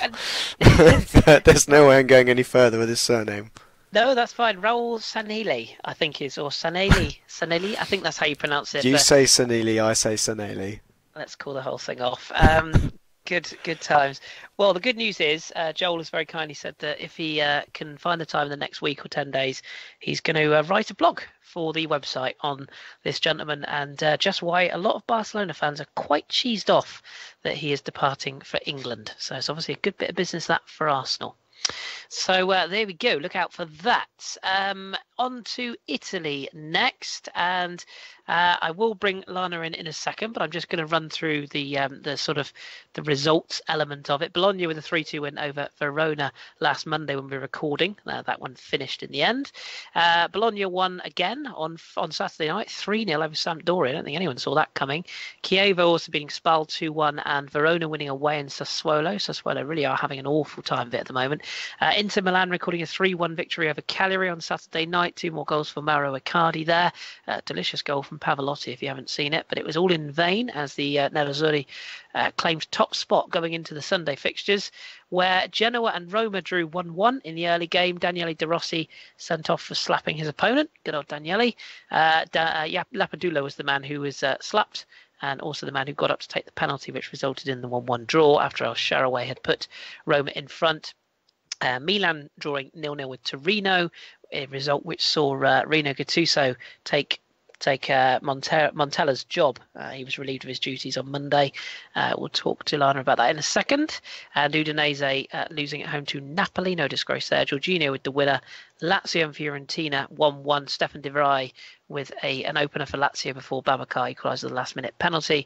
There's no way I'm going any further with his surname. No, that's fine. Raul Sanili, I think is, or Saneli. Saneli, I think that's how you pronounce it. You say Sanili, I say Saneli. Let's call the whole thing off. Good times. Well, the good news is Joel has very kindly said that if he can find the time in the next week or 10 days, he's going to write a blog for the website on this gentleman, and just why a lot of Barcelona fans are quite cheesed off that he is departing for England. So it's obviously a good bit of business that for Arsenal. So there we go. Look out for that. On to Italy next, and I will bring Lana in a second, but I'm just going to run through the sort of the results element of it. Bologna with a 3-2 win over Verona last Monday when we were recording. That one finished in the end. Bologna won again on Saturday night, 3-0 over Sampdoria. I don't think anyone saw that coming. Chievo also beating Spal 2-1, and Verona winning away in Sassuolo. Sassuolo really are having an awful time of it at the moment. Inter Milan recording a 3-1 victory over Cagliari on Saturday night. 2 more goals for Mauro Icardi there. Delicious goal from Pavarotti if you haven't seen it, but it was all in vain, as the Nerazzurri claimed top spot going into the Sunday fixtures, where Genoa and Roma drew 1-1 in the early game. Daniele De Rossi sent off for slapping his opponent. Good old Daniele. Lapadula was the man who was slapped, and also the man who got up to take the penalty, which resulted in the 1-1 draw after El Shaarawy had put Roma in front. Milan drawing 0-0 with Torino, a result which saw Rino Gattuso take Montella's job. He was relieved of his duties on Monday. We'll talk to Lana about that in a second. And Udinese losing at home to Napoli, no disgrace there. Jorginho with the winner. Lazio and Fiorentina 1-1. Stefan de Vrij with an opener for Lazio before Babacar equalised the last minute penalty.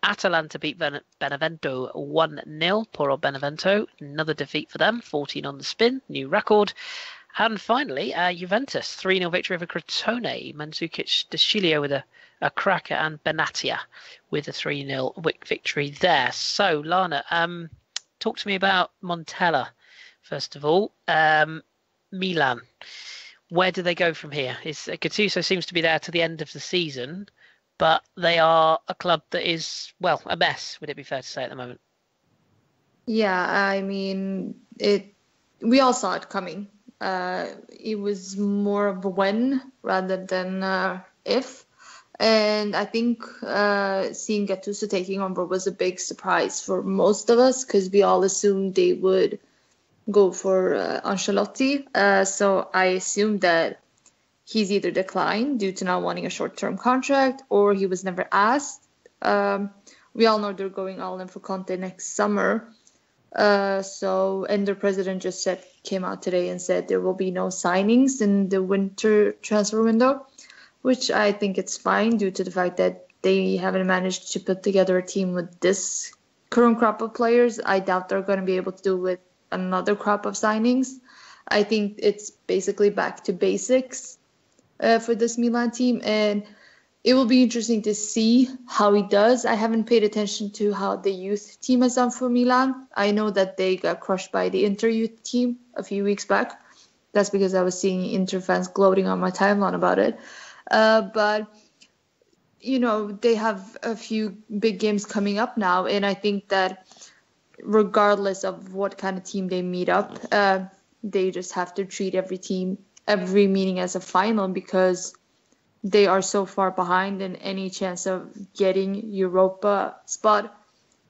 Atalanta beat Benevento 1-0. Poor old Benevento, another defeat for them, 14 on the spin, new record. And finally, Juventus 3-0 victory over Crotone. Mandzukic, De Sciglio with a cracker, and Benatia with a 3-0 victory there. So, Lana, talk to me about Montella, first of all. Milan, where do they go from here? Gattuso seems to be there to the end of the season, but they are a club that is, well, a mess, would it be fair to say at the moment? Yeah, I mean, we all saw it coming. It was more of a when rather than if. And I think seeing Gattuso taking over was a big surprise for most of us, because we all assumed they would go for Ancelotti. So I assumed that he's either declined due to not wanting a short-term contract, or he was never asked. We all know they're going all in for Conte next summer. And their president just came out today and said there will be no signings in the winter transfer window, which I think it's fine due to the fact that they haven't managed to put together a team with this current crop of players. I doubt they're going to be able to do with another crop of signings. I think it's basically back to basics for this Milan team, and it will be interesting to see how he does. I haven't paid attention to how the youth team has done for Milan. I know that they got crushed by the Inter youth team a few weeks back. That's because I was seeing Inter fans gloating on my timeline about it. But, they have a few big games coming up now. And I think that regardless of what kind of team they meet up, they just have to treat every meeting as a final, because they are so far behind, and any chance of getting Europa spot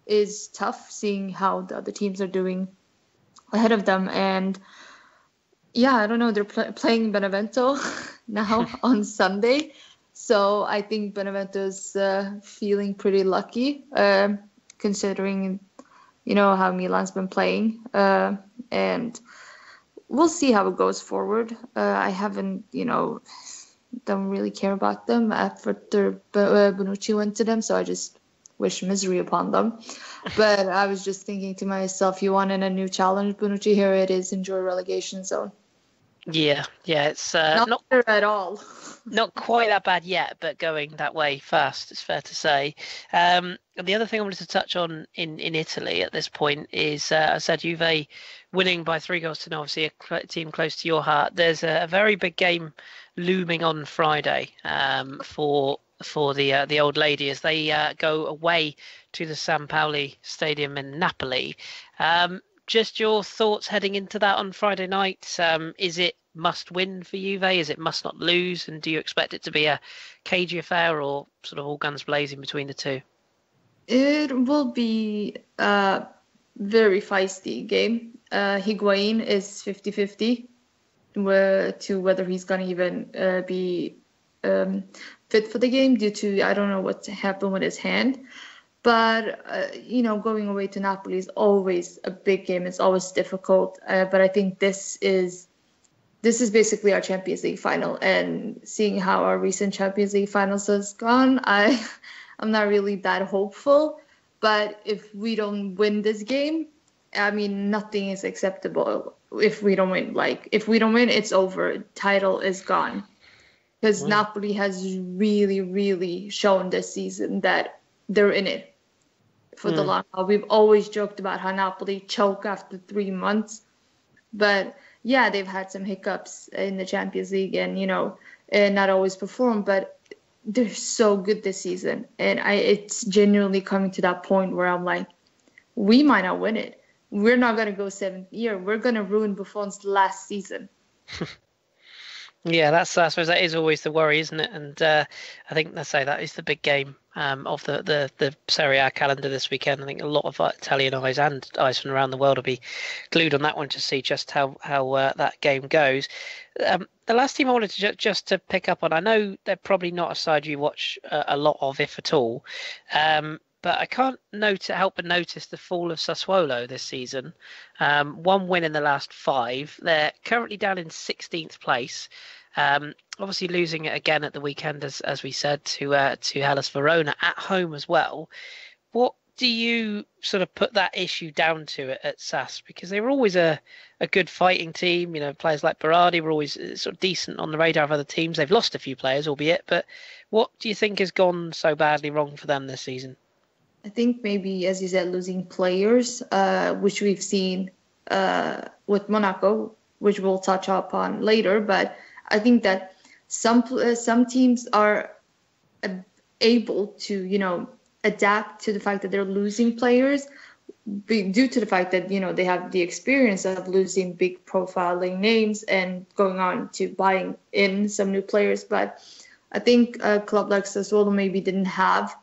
is tough, seeing how the other teams are doing ahead of them. And yeah, I don't know, they're playing Benevento now on Sunday. So I think Benevento's feeling pretty lucky, considering, how Milan's been playing. And we'll see how it goes forward. I haven't, don't really care about them after Bonucci went to them, so I just wish misery upon them. But I was just thinking to myself, you wanted a new challenge, Bonucci, here it is, enjoy relegation zone. Yeah, it's not there at all. Not quite that bad yet, but going that way fast, it's fair to say. And the other thing I wanted to touch on in Italy at this point is, I said Juve winning by 3-0, obviously a team close to your heart. There's a very big game looming on Friday for the old lady as they go away to the San Paoli Stadium in Napoli. Just your thoughts heading into that on Friday night. Is it must win for Juve? Is it must not lose? And do you expect it to be a cagey affair or sort of all guns blazing between the two? It will be a very feisty game. Higuain is 50-50 to whether he's going to even be fit for the game due to, I don't know what happened with his hand. But, going away to Napoli is always a big game. It's always difficult. But I think this is basically our Champions League final. And seeing how our recent Champions League finals has gone, I'm not really that hopeful. But if we don't win this game, I mean, nothing is acceptable if we don't win. If we don't win, it's over. Title is gone. Because Napoli has really, really shown this season that they're in it for the long haul. We've always joked about how Napoli choke after 3 months. But, yeah, they've had some hiccups in the Champions League and not always perform. But they're so good this season. And it's genuinely coming to that point where I'm like, we might not win it. We're not going to go 7th year. We're going to ruin Buffon's last season. Yeah, I suppose that is always the worry, isn't it? And I think that is the big game of the Serie A calendar this weekend. I think a lot of Italian eyes and eyes from around the world will be glued on that one to see just how that game goes. The last team I wanted to just to pick up on, I know they're probably not a side you watch a lot of, if at all. But I can't help but notice the fall of Sassuolo this season. 1 win in the last 5. They're currently down in 16th place. Obviously losing it again at the weekend, as we said, to Hellas Verona at home as well. What do you sort of put that issue down to at SAS? Because they were always a good fighting team. Players like Berardi were always sort of decent on the radar of other teams. They've lost a few players, albeit. But what do you think has gone so badly wrong for them this season? I think maybe, as you said, losing players, which we've seen with Monaco, which we'll touch upon later. But I think that some teams are able to, adapt to the fact that they're losing players due to the fact that, they have the experience of losing big profiling names and going on to buying in some new players. But I think a club like Sassuolo maybe didn't have,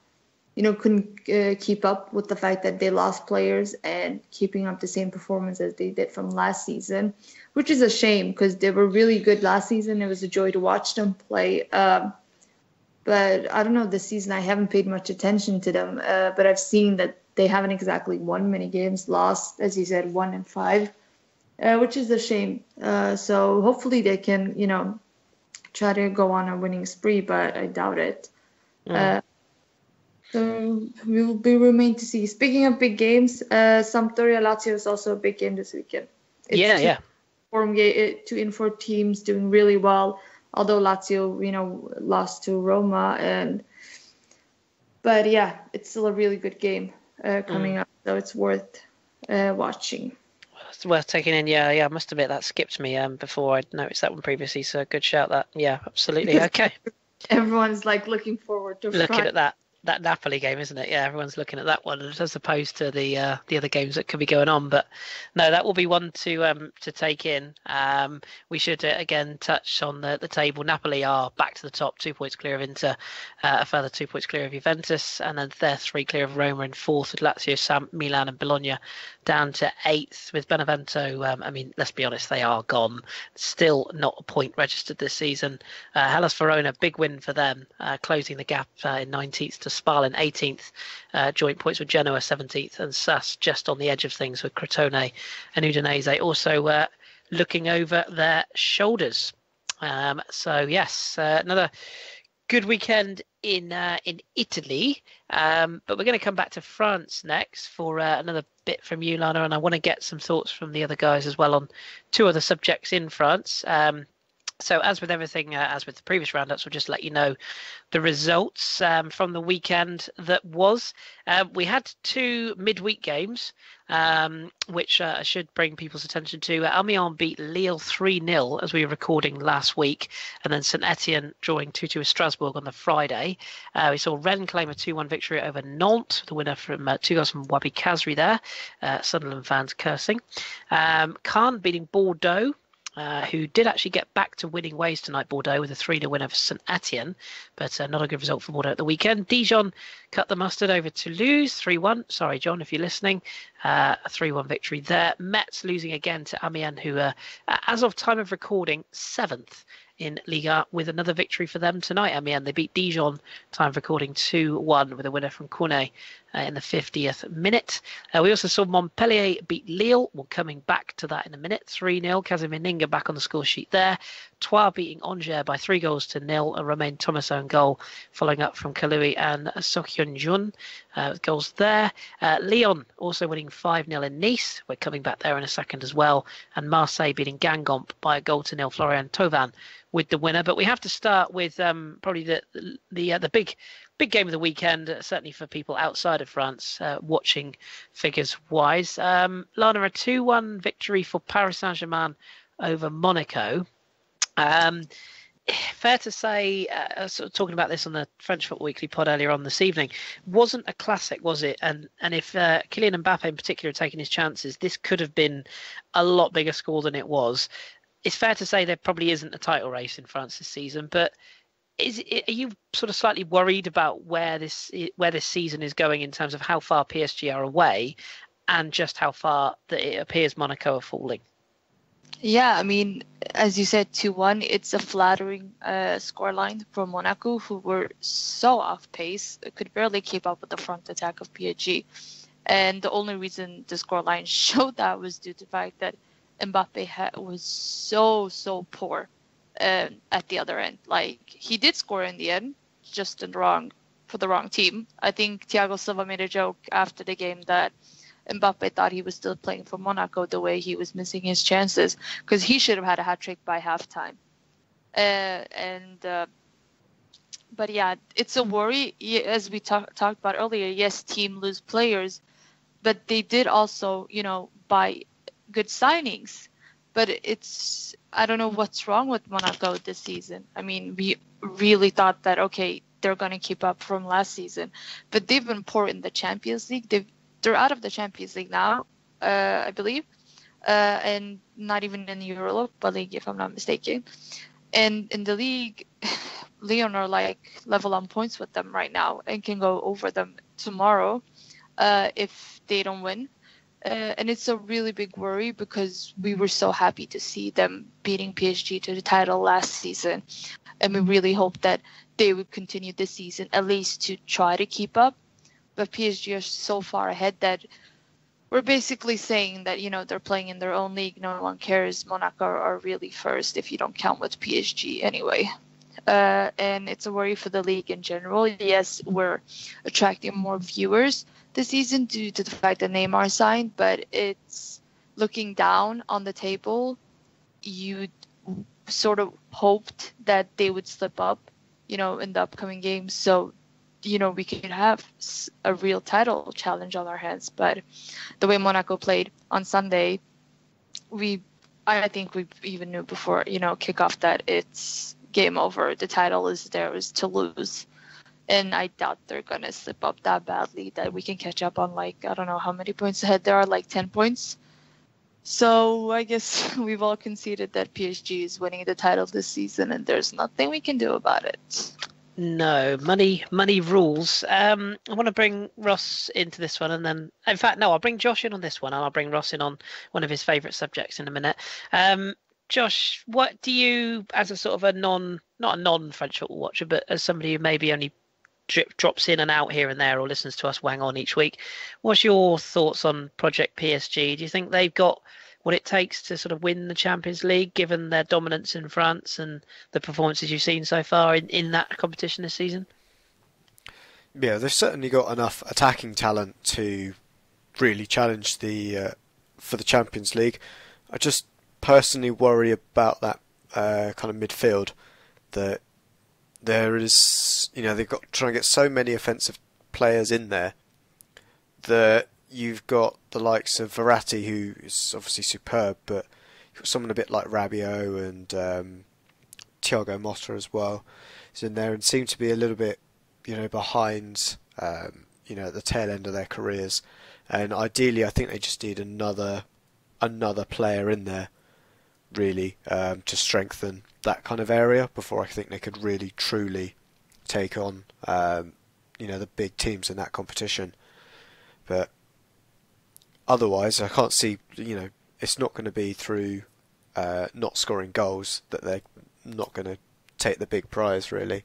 couldn't keep up with the fact that they lost players and keeping up the same performance as they did from last season, which is a shame because they were really good last season. It was a joy to watch them play. but I don't know, this season I haven't paid much attention to them. But I've seen that they haven't exactly won many games, lost, as you said, 1-5, which is a shame. So hopefully they can, try to go on a winning spree, but I doubt it. So we remain to see. Speaking of big games, Sampdoria Lazio is also a big game this weekend. It's two in-four teams doing really well. Although Lazio, lost to Roma, but yeah, it's still a really good game coming up, so it's worth watching. It's worth taking in. Yeah. I must admit that skipped me before I'd noticed that one previously. So good shout. That. Yeah, absolutely. Okay. Everyone's looking forward to looking at that Napoli game, isn't it? Yeah, everyone's looking at that one as opposed to the other games that could be going on. But no, that will be one to take in. We should again touch on the table. Napoli are back to the top, 2 points clear of Inter, a further 2 points clear of Juventus, and then they're 3 clear of Roma in fourth, with Lazio, Milan, and Bologna down to 8th with Benevento. Let's be honest, they are gone. Still not a point registered this season. Hellas Verona, big win for them, closing the gap in 19th to Spal in 18th, joint points with Genoa 17th, and Sas just on the edge of things with Crotone and Udinese also looking over their shoulders. So yes, another good weekend in Italy, but we're going to come back to France next for another bit from you, Lana, and I want to get some thoughts from the other guys as well on 2 other subjects in France. So as with everything, as with the previous roundups, we'll just let you know the results from the weekend that was. We had 2 midweek games, which I should bring people's attention to. Amiens beat Lille 3-0 as we were recording last week, and then St Etienne drawing 2-2 with Strasbourg on the Friday. We saw Rennes claim a 2-1 victory over Nantes, the winner from 2 goals from Wabi Kazri there. Sunderland fans cursing. Caen beating Bordeaux, who did actually get back to winning ways tonight, Bordeaux, with a 3-0 win over St Etienne, but not a good result for Bordeaux at the weekend. Dijon cut the mustard over Toulouse, 3-1. Sorry, John, if you're listening. A 3-1 victory there. Metz losing again to Amiens, who as of time of recording, 7th in Liga, with another victory for them tonight. Amiens, they beat Dijon, time of recording, 2-1 with a winner from Cornet in the 50th minute. We also saw Montpellier beat Lille. We're coming back to that in a minute. 3-0. Casimir Ninga back on the score sheet there. Troyes beating Angers by 3-0. A Romain Thomas own goal, following up from Kaloui and Sohyun Jun with goals there. Lyon also winning 5-0 in Nice. We're coming back there in a second as well. And Marseille beating Guingamp by 1-0. Florian Thauvin with the winner. But we have to start with probably the big game of the weekend, certainly for people outside of France, watching figures-wise. Lana, a 2-1 victory for Paris Saint-Germain over Monaco. Fair to say, sort of talking about this on the French Football Weekly pod earlier on this evening, wasn't a classic, was it? And if Kylian Mbappe in particular had taken his chances, this could have been a lot bigger score than it was. It's fair to say there probably isn't a title race in France this season, but are you sort of slightly worried about where this season is going in terms of how far PSG are away and just how far that it appears Monaco are falling? Yeah, as you said, 2-1, it's a flattering scoreline for Monaco, who were so off pace, could barely keep up with the front attack of PSG. And the only reason the scoreline showed that was due to the fact that Mbappe was so poor at the other end. He did score in the end, just for the wrong team. I think Thiago Silva made a joke after the game that Mbappe thought he was still playing for Monaco the way he was missing his chances, because he should have had a hat-trick by halftime. But yeah, it's a worry. As we talked about earlier, yes, team lose players, but they did also, buy good signings. But I don't know what's wrong with Monaco this season. We really thought that, okay, they're going to keep up from last season, but they've been poor in the Champions League. They're out of the Champions League now, I believe, and not even in the Europa League, if I'm not mistaken. And in the league, Lyon are level on points with them right now and can go over them tomorrow if they don't win. And it's a really big worry because we were so happy to see them beating PSG to the title last season. And we really hope that they would continue this season, at least to try to keep up. But PSG are so far ahead that we're basically saying that, they're playing in their own league. No one cares. Monaco are really first if you don't count with PSG anyway. And it's a worry for the league in general. Yes, we're attracting more viewers this season due to the fact that Neymar signed, but it's looking down on the table. You sort of hoped that they would slip up, in the upcoming games. So, we could have a real title challenge on our hands. But the way Monaco played on Sunday, I think we even knew before, kickoff that it's game over. The title is theirs to lose. And I doubt they're going to slip up that badly that we can catch up on, I don't know how many points ahead there are, 10 points. So I guess we've all conceded that PSG is winning the title this season, and there's nothing we can do about it. No, money rules. I want to bring Ross into this one, and then, in fact, no, I'll bring Josh in on this one, and I'll bring Ross in on one of his favourite subjects in a minute. Josh, what do you, as a sort of not a non-French football watcher, but as somebody who maybe only drops in and out here and there or listens to us wang on each week, what's your thoughts on Project PSG? Do you think they've got what it takes to sort of win the Champions League, given their dominance in France and the performances you've seen so far in that competition this season? Yeah, they've certainly got enough attacking talent to really challenge for the Champions League. I just personally worry about that kind of midfield, that there is, they've got to try and get so many offensive players in there that you've got the likes of Verratti, who is obviously superb, but you've got someone a bit like Rabiot and Thiago Motta as well is in there, and seem to be a little bit, behind, at the tail end of their careers. And ideally, I think they just need another player in there, really, to strengthen that kind of area before I think they could really truly take on, the big teams in that competition. But otherwise, I can't see, it's not going to be through not scoring goals that they're not going to take the big prize, really.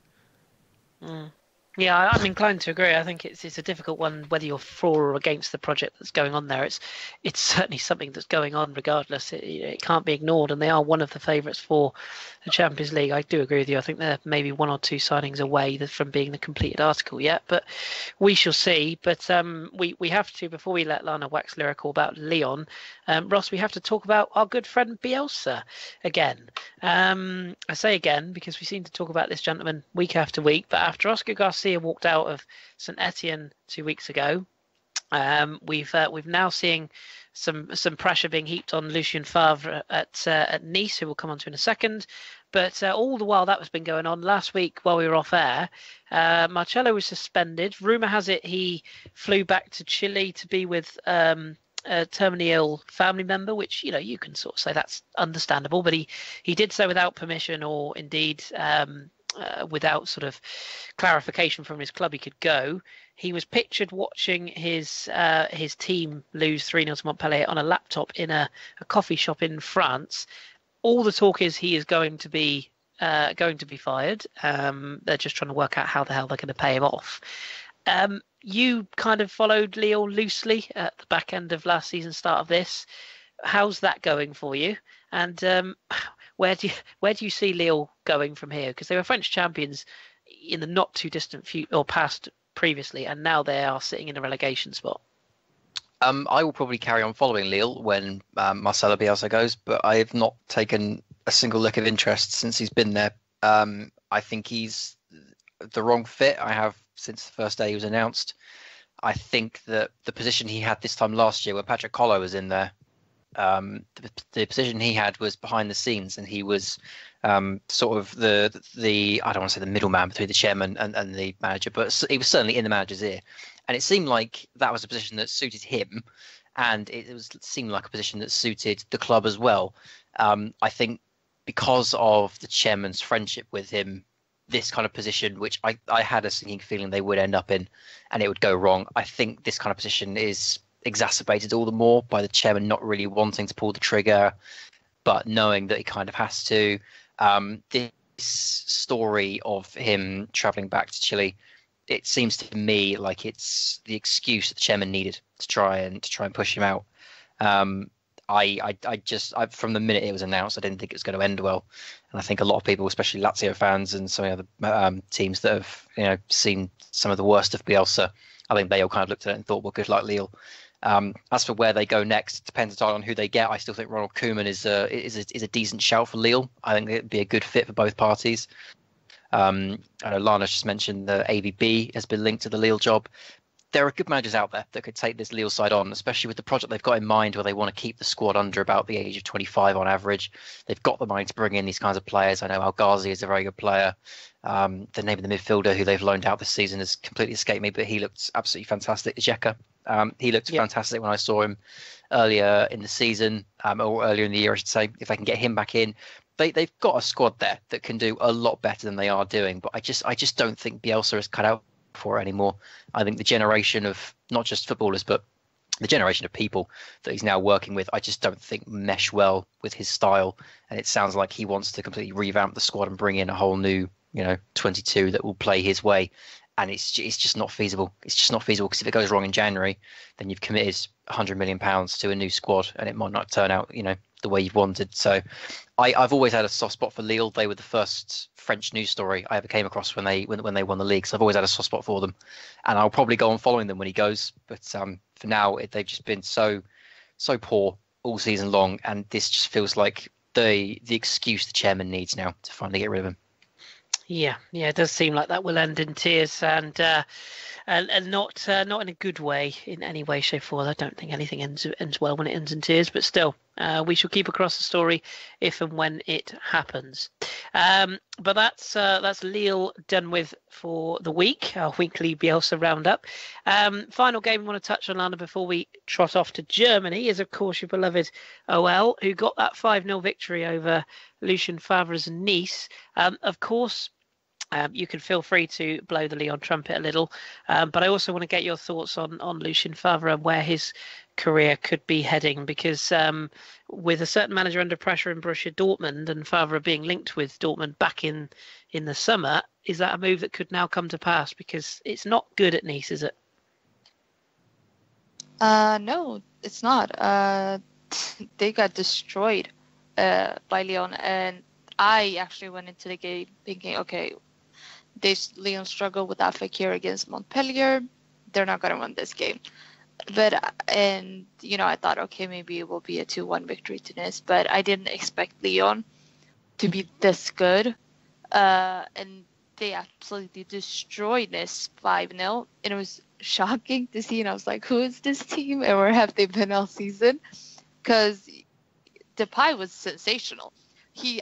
Mm. Yeah, I'm inclined to agree. I think it's a difficult one, whether you're for or against the project that's going on there. It's certainly something that's going on regardless. It can't be ignored, and they are one of the favourites for the Champions League. I do agree with you. I think they're maybe one or two signings away from being the completed article yet, but we shall see. But we have to, before we let Lana wax lyrical about Lyon, Ross, we have to talk about our good friend Bielsa again. I say again because we seem to talk about this gentleman week after week, but after Oscar Garcia walked out of St Etienne 2 weeks ago, we've now seeing some pressure being heaped on Lucien Favre at Nice, who we'll come on to in a second. But all the while that was been going on, last week while we were off air, Marcelo was suspended. Rumour has it he flew back to Chile to be with a terminally ill family member, which you can sort of say that's understandable, but he did so without permission, or indeed without sort of clarification from his club he could go. He was pictured watching his team lose 3-0 to Montpellier on a laptop in a coffee shop in France. All the talk is he is going to be fired. They're just trying to work out how the hell they're going to pay him off. You kind of followed Lille loosely at the back end of last season, start of this. How's that going for you? And where do you see Lille going from here? Because they were French champions in the not too distant future or past previously, and now they are sitting in a relegation spot. I will probably carry on following Lille when Marcelo Bielsa goes, but I have not taken a single lick of interest since he's been there. I think he's the wrong fit. I have since the first day he was announced. I think that the position he had this time last year, where Patrick Collo was in there, the position he had was behind the scenes, and he was sort of the I don't want to say the middleman between the chairman and the manager, but he was certainly in the manager's ear. And it seemed like that was a position that suited him, and it seemed like a position that suited the club as well. I think because of the chairman's friendship with him, this kind of position, which I had a sinking feeling they would end up in, and it would go wrong. I think this kind of position is exacerbated all the more by the chairman not really wanting to pull the trigger, but knowing that he kind of has to. This story of him travelling back to Chile, it seems to me like it's the excuse that the chairman needed to try and push him out. I from the minute it was announced, I didn't think it was going to end well, and I think a lot of people, especially Lazio fans and some of the other teams that have seen some of the worst of Bielsa, I think they all kind of looked at it and thought, well, good luck, Lille. As for where they go next, it depends entirely on who they get. I still think Ronald Koeman is a decent shout for Lille. I think it'd be a good fit for both parties. I know Lana just mentioned the AVB has been linked to the Lille job. There are good managers out there that could take this Lille side on, especially with the project they've got in mind where they want to keep the squad under about the age of 25 on average. They've got the money to bring in these kinds of players. I know Al Ghazi is a very good player. The name of the midfielder who they've loaned out this season has completely escaped me, but he looked absolutely fantastic. Xhaka. He looked fantastic when I saw him earlier in the season, or earlier in the year, I should say. If they can get him back in, they've got a squad there that can do a lot better than they are doing. But I just don't think Bielsa is cut out for it anymore. I think the generation of not just footballers, but the generation of people that he's now working with, I just don't think mesh well with his style. And it sounds like he wants to completely revamp the squad and bring in a whole new, 22 that will play his way. And it's just not feasible. It's just not feasible because if it goes wrong in January, then you've committed £100 million to a new squad and it might not turn out, the way you've wanted. So I've always had a soft spot for Lille. They were the first French news story I ever came across when they won the league. So I've always had a soft spot for them, and I'll probably go on following them when he goes. But for now, they've just been so poor all season long, and this just feels like the excuse the chairman needs now to finally get rid of him. Yeah, it does seem like that will end in tears, and not in a good way in any way, shape, or form. I don't think anything ends well when it ends in tears, but still, we shall keep across the story if and when it happens. But that's Lille done with for the week. Our weekly Bielsa roundup. Final game we want to touch on, Lana, before we trot off to Germany is, of course, your beloved OL, who got that 5-0 victory over Lucien Favre's Nice. Of course. You can feel free to blow the Lyon trumpet a little, but I also want to get your thoughts on Lucien Favre and where his career could be heading, because with a certain manager under pressure in Borussia Dortmund and Favre being linked with Dortmund back in the summer, is that a move that could now come to pass? Because it's not good at Nice, is it? No, it's not. They got destroyed by Lyon, and I actually went into the game thinking, okay, Lyon struggled with that Fekir against Montpellier. They're not going to win this game. I thought, okay, maybe it will be a 2-1 victory to Nice, but I didn't expect Lyon to be this good. And they absolutely destroyed Nice 5-0. And it was shocking to see. And I was like, who is this team? And where have they been all season? Because Depay was sensational.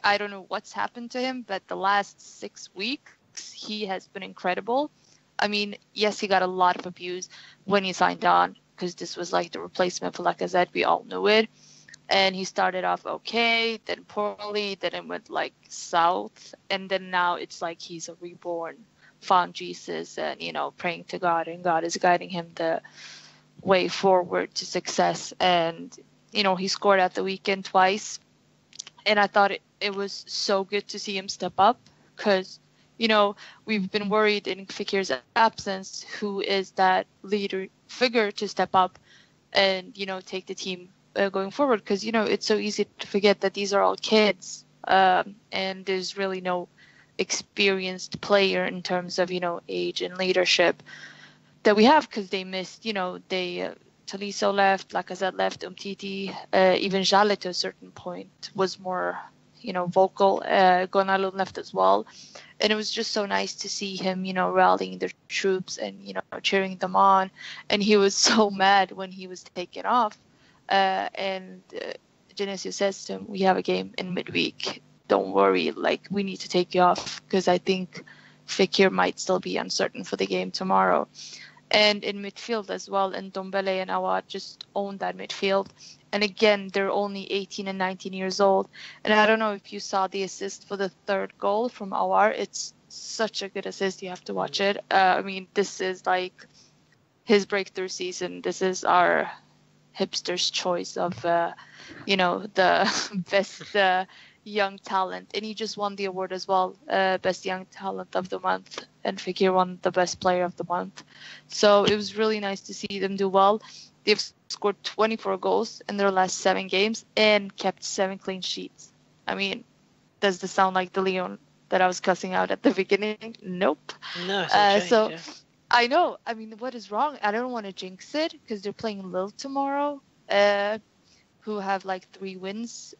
I don't know what's happened to him, but the last 6 weeks, he has been incredible. I mean, yes, he got a lot of abuse when he signed on, because this was like the replacement for Lacazette. We all knew it. And he started off okay, then poorly, then it went like south. And then now it's like he's a reborn, found Jesus and, praying to God. And God is guiding him the way forward to success. And, he scored at the weekend twice. And I thought it was so good to see him step up, because, we've been worried in Fekir's absence, who is that leader figure to step up and, take the team going forward. Because, it's so easy to forget that these are all kids, and there's really no experienced player in terms of, age and leadership that we have, because they missed, Tolisso left, Lacazette left, Umtiti, even Jale to a certain point was more, vocal. Gonalo left as well. And it was just so nice to see him, rallying the troops and, cheering them on. And he was so mad when he was taken off. And Genesio says to him, we have a game in midweek. Don't worry, we need to take you off, because I think Fekir might still be uncertain for the game tomorrow. And in midfield as well, and Ndombele and Aouar just own that midfield. And again, they're only 18 and 19 years old. And I don't know if you saw the assist for the third goal from Aouar. It's such a good assist. You have to watch it. This is like his breakthrough season. This is our, Hipsters' choice of, the best young talent, and he just won the award as well, best young talent of the month, and Fekir won the best player of the month. So it was really nice to see them do well. They've scored 24 goals in their last 7 games and kept 7 clean sheets. I mean, does this sound like the Leon that I was cussing out at the beginning? Nope. No, it's a change, so yeah. I know. I mean, what is wrong? I don't want to jinx it because they're playing Lille tomorrow, who have like 3 wins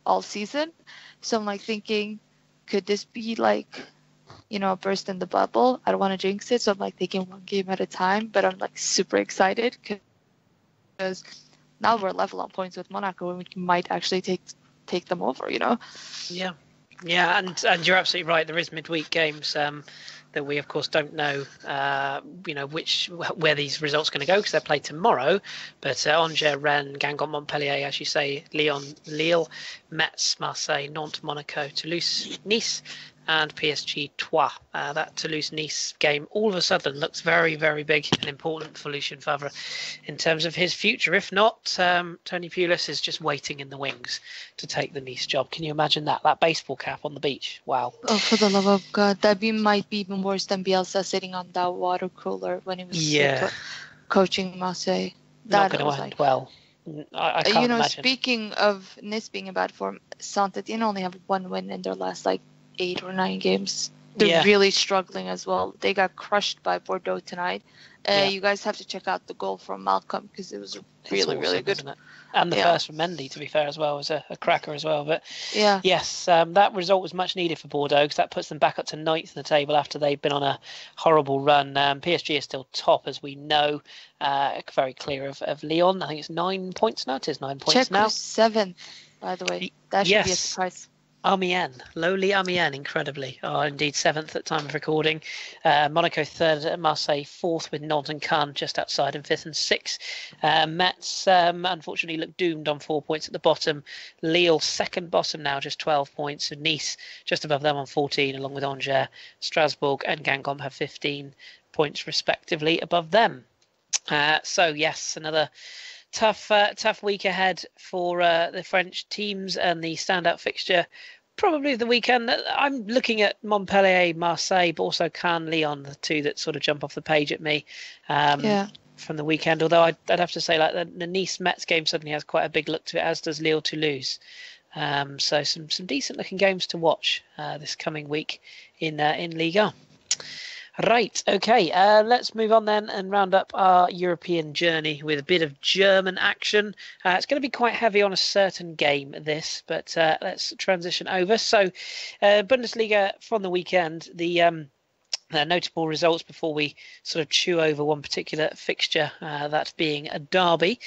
all season. So I'm like thinking, could this be like, a burst in the bubble? I don't want to jinx it. So I'm like taking 1 game at a time, but I'm like super excited because now we're level on points with Monaco and we might actually take them over, Yeah, and you're absolutely right. There is midweek games that we, of course, don't know, where these results are going to go because they're played tomorrow. But Angers, Rennes, Guingamp, Montpellier, as you say, Lyon, Lille, Metz, Marseille, Nantes, Monaco, Toulouse, Nice, and PSG Troyes. That Toulouse-Nice game all of a sudden looks very, very big and important for Lucien Favre in terms of his future. If not, Tony Pulis is just waiting in the wings to take the Nice job. Can you imagine that baseball cap on the beach? Wow. Oh, for the love of God. That might be even worse than Bielsa sitting on that water cooler when he was coaching Marseille. Not going to end well. I can't imagine. Speaking of Nice being in bad form, Saint-Étienne only have 1 win in their last 8 or 9 games. They're really struggling as well. They got crushed by Bordeaux tonight. You guys have to check out the goal from Malcolm because it was really, awesome, really good. Isn't it? And the first from Mendy, to be fair, as well, was a cracker as well. But yes, that result was much needed for Bordeaux because that puts them back up to 9th in the table after they've been on a horrible run. PSG is still top, as we know, very clear of Lyon. I think it's 9 points now. It is 9 points Check now. 7th, by the way. That should be a surprise. Amiens, lowly Amiens, incredibly, are indeed 7th at time of recording. Monaco 3rd, Marseille 4th with Nantes and Cannes just outside and 5th and 6th. Metz, unfortunately, look doomed on 4 points at the bottom. Lille, 2nd bottom now, just 12 points. And Nice, just above them on 14, along with Angers. Strasbourg and Guingamp have 15 points respectively above them. So, yes, another tough week ahead for the French teams, and the standout fixture probably the weekend. I'm looking at Montpellier, Marseille, but also Cannes, Lyon, the 2 that sort of jump off the page at me from the weekend. Although I'd have to say, the Nice-Metz game suddenly has quite a big look to it, as does Lille-Toulouse. So some decent looking games to watch this coming week in Ligue 1. Right, okay, let's move on then and round up our European journey with a bit of German action. It's going to be quite heavy on a certain game, this, but let's transition over. So, Bundesliga from the weekend, the notable results before we sort of chew over one particular fixture, that being a derby.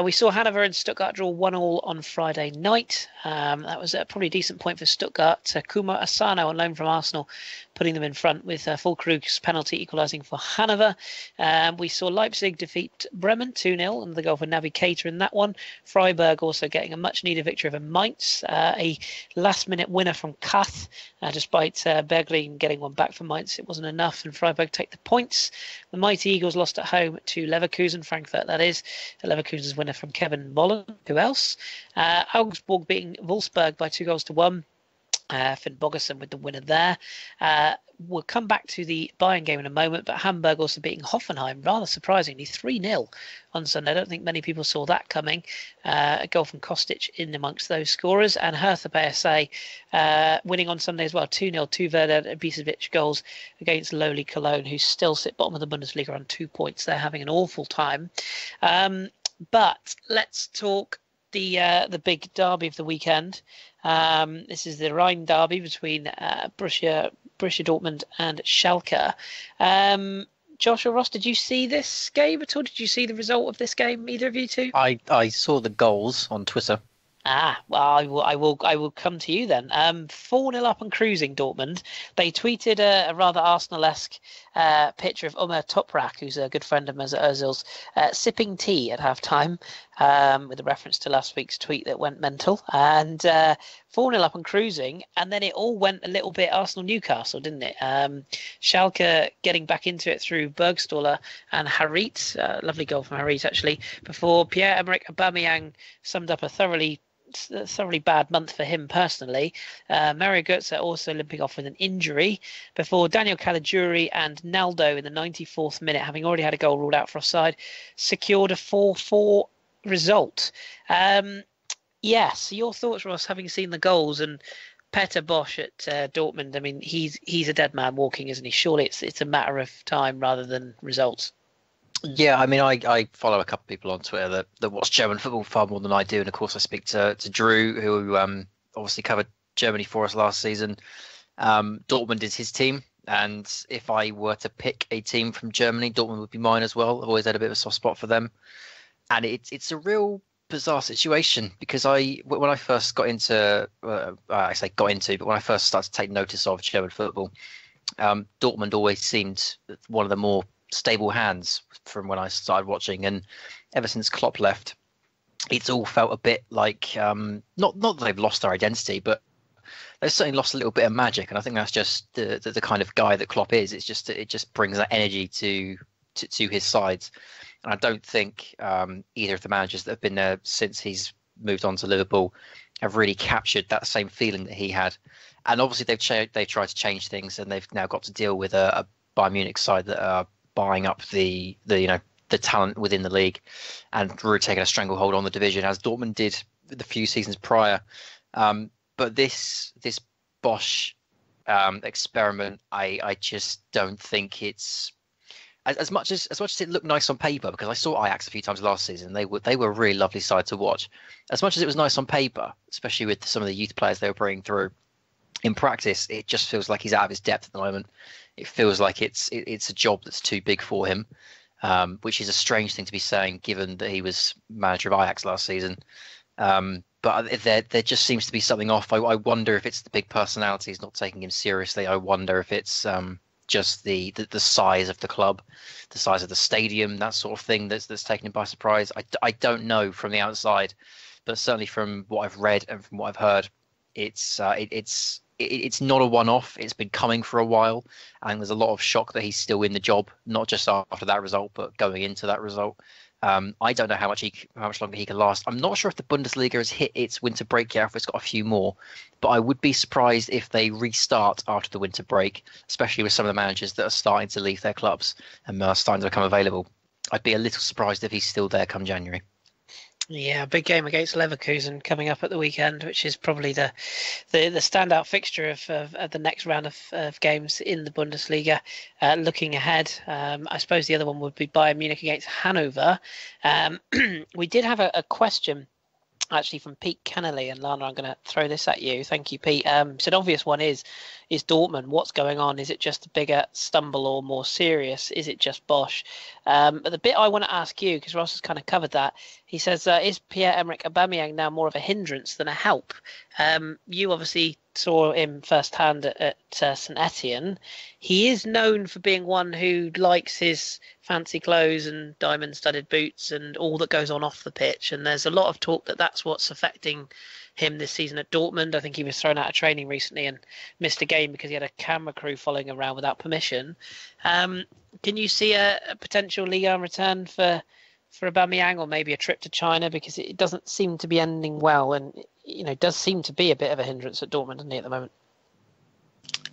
We saw Hanover and Stuttgart draw 1-1 on Friday night. That was a probably decent point for Stuttgart. Kuma Asano on loan from Arsenal, putting them in front with Füllkrug's penalty equalising for Hanover. We saw Leipzig defeat Bremen 2-0, and the goal for Naby Keita in that one. Freiburg also getting a much-needed victory over Mainz. A last-minute winner from Kath, despite Bergrin getting one back for Mainz. It wasn't enough, and Freiburg take the points. The Mighty Eagles lost at home to Leverkusen, Frankfurt that is. Leverkusen's winner from Kevin Bollen. Who else? Augsburg beating Wolfsburg by 2-1. Finn Bogerson with the winner there. We'll come back to the Bayern game in a moment, but Hamburg also beating Hoffenheim, rather surprisingly, 3-0 on Sunday. I don't think many people saw that coming. A goal from Kostic in amongst those scorers, and Hertha BSC winning on Sunday as well, 2-0, 2 Werder Ibisevic goals against lowly Cologne, who still sit bottom of the Bundesliga on 2 points. They're having an awful time. But let's talk the big derby of the weekend. This is the Rhine derby between Borussia Dortmund and Schalke. Joshua Ross, did you see this game at all? Did you see the result of this game, either of you two? I saw the goals on Twitter. Well, I will come to you then. 4-0 up and cruising Dortmund. They tweeted a rather Arsenal-esque picture of Ömer Toprak, who's a good friend of Mesut Ozil's, sipping tea at half-time. with a reference to last week's tweet that went mental, and 4-0 up and cruising, and then it all went a little bit Arsenal-Newcastle, didn't it? Schalke getting back into it through Bergstaller and Harit, lovely goal from Harit actually, before Pierre-Emerick Aubameyang summed up a thoroughly bad month for him personally. Mario Götze also limping off with an injury before Daniel Caligiuri and Naldo in the 94th minute, having already had a goal ruled out for offside, secured a 4-4 result. So your thoughts, Ross, having seen the goals and Peter Bosz at Dortmund? I mean, he's a dead man walking, isn't he? Surely it's a matter of time rather than results. Yeah, I mean, I follow a couple of people on Twitter that watch German football far more than I do, and of course I speak to Drew, who obviously covered Germany for us last season. Dortmund is his team, and if I were to pick a team from Germany, Dortmund would be mine as well. I've always had a bit of a soft spot for them, and it's a real bizarre situation because when I first got into, but when I first started to take notice of German football, Dortmund always seemed one of the more stable hands from when I started watching, and ever since Klopp left, it's all felt a bit like not that they've lost their identity, but they've certainly lost a little bit of magic. And I think that's just the kind of guy that Klopp is. It just brings that energy to his sides. And I don't think either of the managers that have been there since he's moved on to Liverpool have really captured that same feeling that he had. And obviously they've tried to change things, and they've now got to deal with a Bayern Munich side that are buying up the talent within the league and really taking a stranglehold on the division, as Dortmund did the few seasons prior. But this Bosz experiment, I just don't think it's as much as it looked nice on paper, because I saw Ajax a few times last season. They were a really lovely side to watch. As much as it was nice on paper, especially with some of the youth players they were bringing through, in practice it just feels like he's out of his depth at the moment. It feels like it's a job that's too big for him, which is a strange thing to be saying given that he was manager of Ajax last season. But there just seems to be something off. I wonder if it's the big personalities not taking him seriously. I wonder if it's just the size of the club, the size of the stadium, that sort of thing that's taken him by surprise. I don't know from the outside, but certainly from what I've read and from what I've heard, it's not a one-off. It's been coming for a while, and there's a lot of shock that he's still in the job, not just after that result, but going into that result. I don't know how much longer he can last. I'm not sure if the Bundesliga has hit its winter break yet, if it's got a few more, but I would be surprised if they restart after the winter break, especially with some of the managers that are starting to leave their clubs and are starting to become available. I'd be a little surprised if he's still there come January. Yeah, big game against Leverkusen coming up at the weekend, which is probably the standout fixture of the next round of games in the Bundesliga. Looking ahead, I suppose the other one would be Bayern Munich against Hanover. We did have a question actually from Pete Kennelly, and Lana, I'm going to throw this at you. Thank you, Pete. So an obvious one is Dortmund. What's going on? Is it just a bigger stumble or more serious? Is it just Bosz? But the bit I want to ask you, because Ross has kind of covered that, he says, is Pierre-Emerick Aubameyang now more of a hindrance than a help? You obviously saw him firsthand at St Etienne. He is known for being one who likes his fancy clothes and diamond-studded boots and all that goes on off the pitch. And there's a lot of talk that that's what's affecting him this season at Dortmund. I think he was thrown out of training recently and missed a game because he had a camera crew following around without permission. Can you see a potential Ligue 1 return for Aubameyang, or maybe a trip to China, because it doesn't seem to be ending well, and does seem to be a bit of a hindrance at Dortmund, doesn't he, at the moment?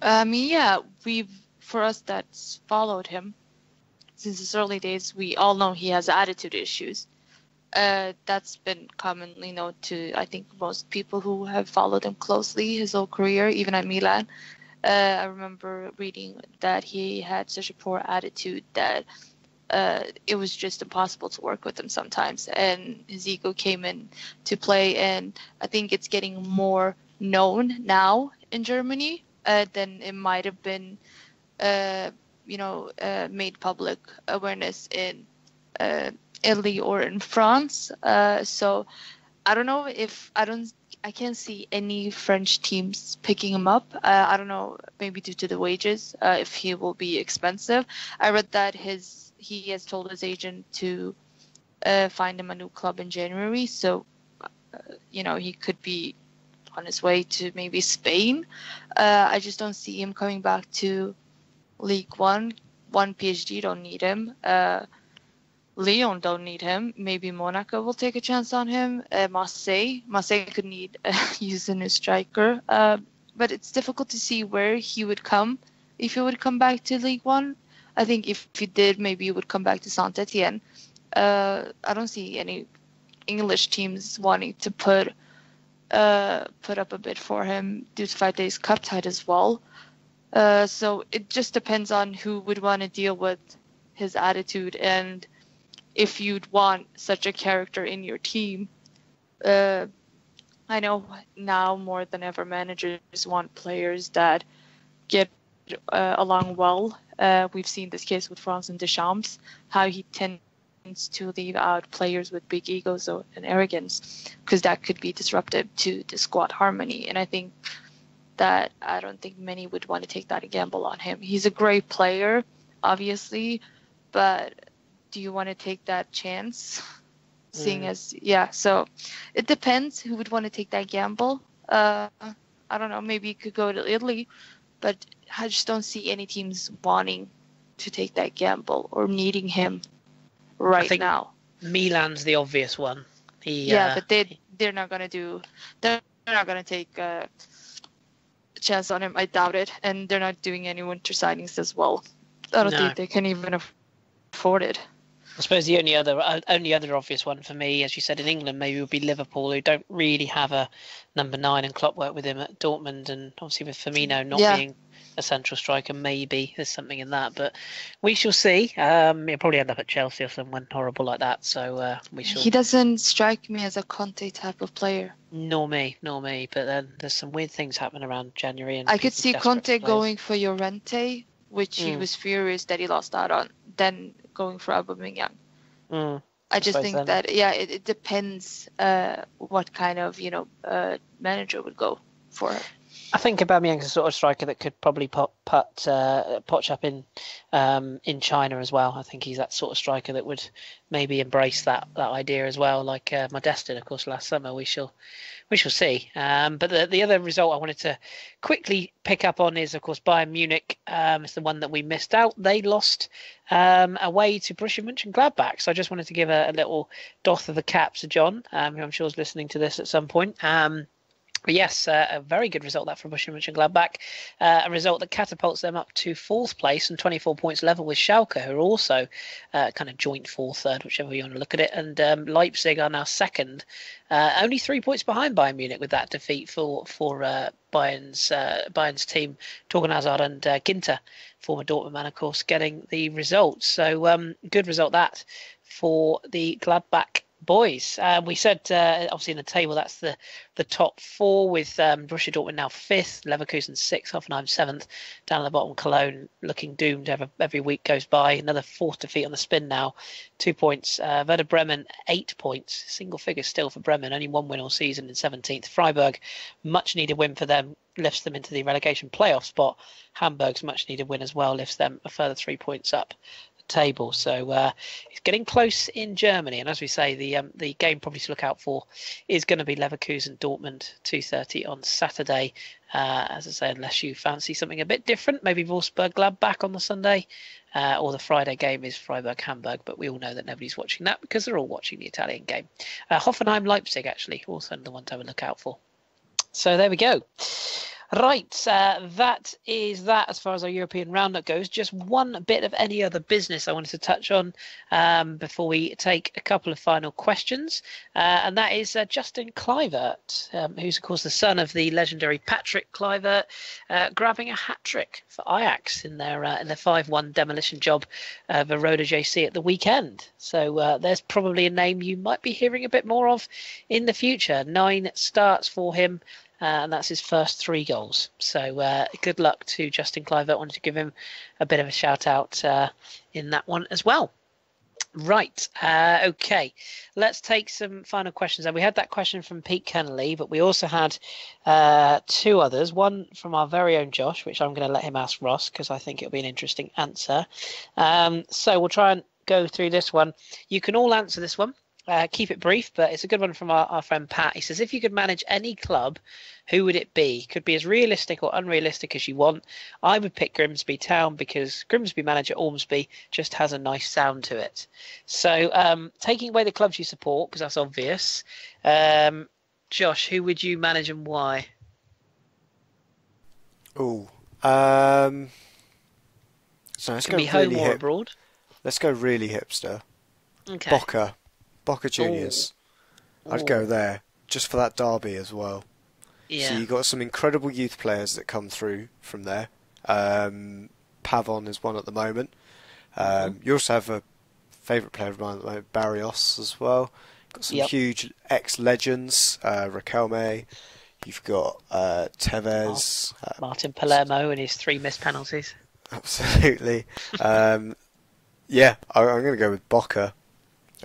Yeah, for us that's followed him since his early days, we all know he has attitude issues. That's been commonly known to, I think, most people who have followed him closely his whole career, even at Milan. I remember reading that he had such a poor attitude that it was just impossible to work with him sometimes, and his ego came in to play. And I think it's getting more known now in Germany than it might have been, made public awareness in Italy or in France. So I don't know if I can't see any French teams picking him up. I don't know, maybe due to the wages, if he will be expensive. I read that he has told his agent to find him a new club in January. So, he could be on his way to maybe Spain. I just don't see him coming back to League One. PSG don't need him. Lyon don't need him. Maybe Monaco will take a chance on him. Marseille could use a new striker. But it's difficult to see where he would come if he would come back to League One. I think if he did, maybe he would come back to Saint-Etienne. I don't see any English teams wanting to put up a bid for him due to the fact that he's cup tied as well. So it just depends on who would want to deal with his attitude and if you'd want such a character in your team. I know now more than ever managers want players that get along well. We've seen this case with Franz and Deschamps, how he tends to leave out players with big egos and arrogance, because that could be disruptive to the squad harmony. And I don't think many would want to take that gamble on him. He's a great player, obviously, but do you want to take that chance? So it depends who would want to take that gamble. I don't know, maybe he could go to Italy, but I just don't see any teams wanting to take that gamble or needing him now. Milan's the obvious one. But they're not going to take a chance on him. I doubt it. And they're not doing any winter signings as well. I don't think they can even afford it. I suppose the only other obvious one for me, as you said, in England, maybe would be Liverpool, who don't really have a number 9, and Klopp worked with him at Dortmund, and obviously with Firmino not being a central striker, maybe there's something in that, but we shall see. He'll probably end up at Chelsea or someone horrible like that, so we shall. He doesn't strike me as a Conte type of player. Nor me, but then there's some weird things happening around January. And I could see Conte going for Llorente, which he was furious that he lost out on, then going for Aubameyang. I just think that it depends what kind of manager would go for it. I think Aubameyang's a sort of striker that could probably potch up in China as well. I think he's that sort of striker that would maybe embrace that idea as well, like Modeste did, of course, last summer. We shall see. But the other result I wanted to quickly pick up on is, of course, Bayern Munich. It's the one that we missed out. They lost away to Borussia Mönchengladbach. So I just wanted to give a little doff of the cap to John, who I'm sure is listening to this at some point. But yes, a very good result that for Borussia Mönchengladbach. A result that catapults them up to 4th place and 24 points level with Schalke, who are also kind of joint 4th, 3rd, whichever you want to look at it. And Leipzig are now 2nd, only 3 points behind Bayern Munich with that defeat for Bayern's team, Torgan Hazard and Ginter, former Dortmund man, of course, getting the results. So good result that for the Gladbach boys. We said obviously in the table that's the top 4 with Borussia Dortmund now 5th, Leverkusen 6th, Hoffenheim 7th, down at the bottom Cologne looking doomed every week goes by. Another 4th defeat on the spin now, 2 points. Werder Bremen 8 points, single figures still for Bremen, only 1 win all season in 17th. Freiburg, much needed win for them, lifts them into the relegation playoff spot. Hamburg's much needed win as well lifts them a further 3 points up table. So it's getting close in Germany, and as we say, the game probably to look out for is going to be Leverkusen Dortmund 2:30 on Saturday. As I say, unless you fancy something a bit different, maybe Wolfsburg Gladbach on the Sunday, or the Friday game is Freiburg Hamburg, but we all know that nobody's watching that because they're all watching the Italian game. Hoffenheim Leipzig actually also the one to have a look out for. So there we go. Right, that is that as far as our European roundup goes. Just one bit of any other business I wanted to touch on before we take a couple of final questions, and that is Justin Kluivert, who's of course the son of the legendary Patrick Kluivert, grabbing a hat-trick for Ajax in their 5-1 demolition job of Roda JC at the weekend. So there's probably a name you might be hearing a bit more of in the future. 9 starts for him. And that's his first 3 goals. So good luck to Justin Kluivert. Wanted to give him a bit of a shout out in that one as well. Right. Okay. Let's take some final questions. And we had that question from Pete Kennelly, but we also had 2 others. One from our very own Josh, which I'm going to let him ask Ross because I think it'll be an interesting answer. So we'll try and go through this one. You can all answer this one. Keep it brief, but it's a good one from our friend Pat. He says, if you could manage any club, who would it be? Could be as realistic or unrealistic as you want. I would pick Grimsby Town because Grimsby manager Ormsby just has a nice sound to it. So taking away the clubs you support, because that's obvious. Josh, who would you manage and why? So let's Can go be home really or abroad. Let's go really hipster. Okay. Boca Juniors. I'd go there just for that derby as well. Yeah. So you got some incredible youth players that come through from there. Pavon is one at the moment. You also have a favourite player of mine at the moment, Barrios as well. Got some huge ex-legends, Raquelme. You've got Tevez. Martin Palermo and his 3 missed penalties. Absolutely. I'm going to go with Boca.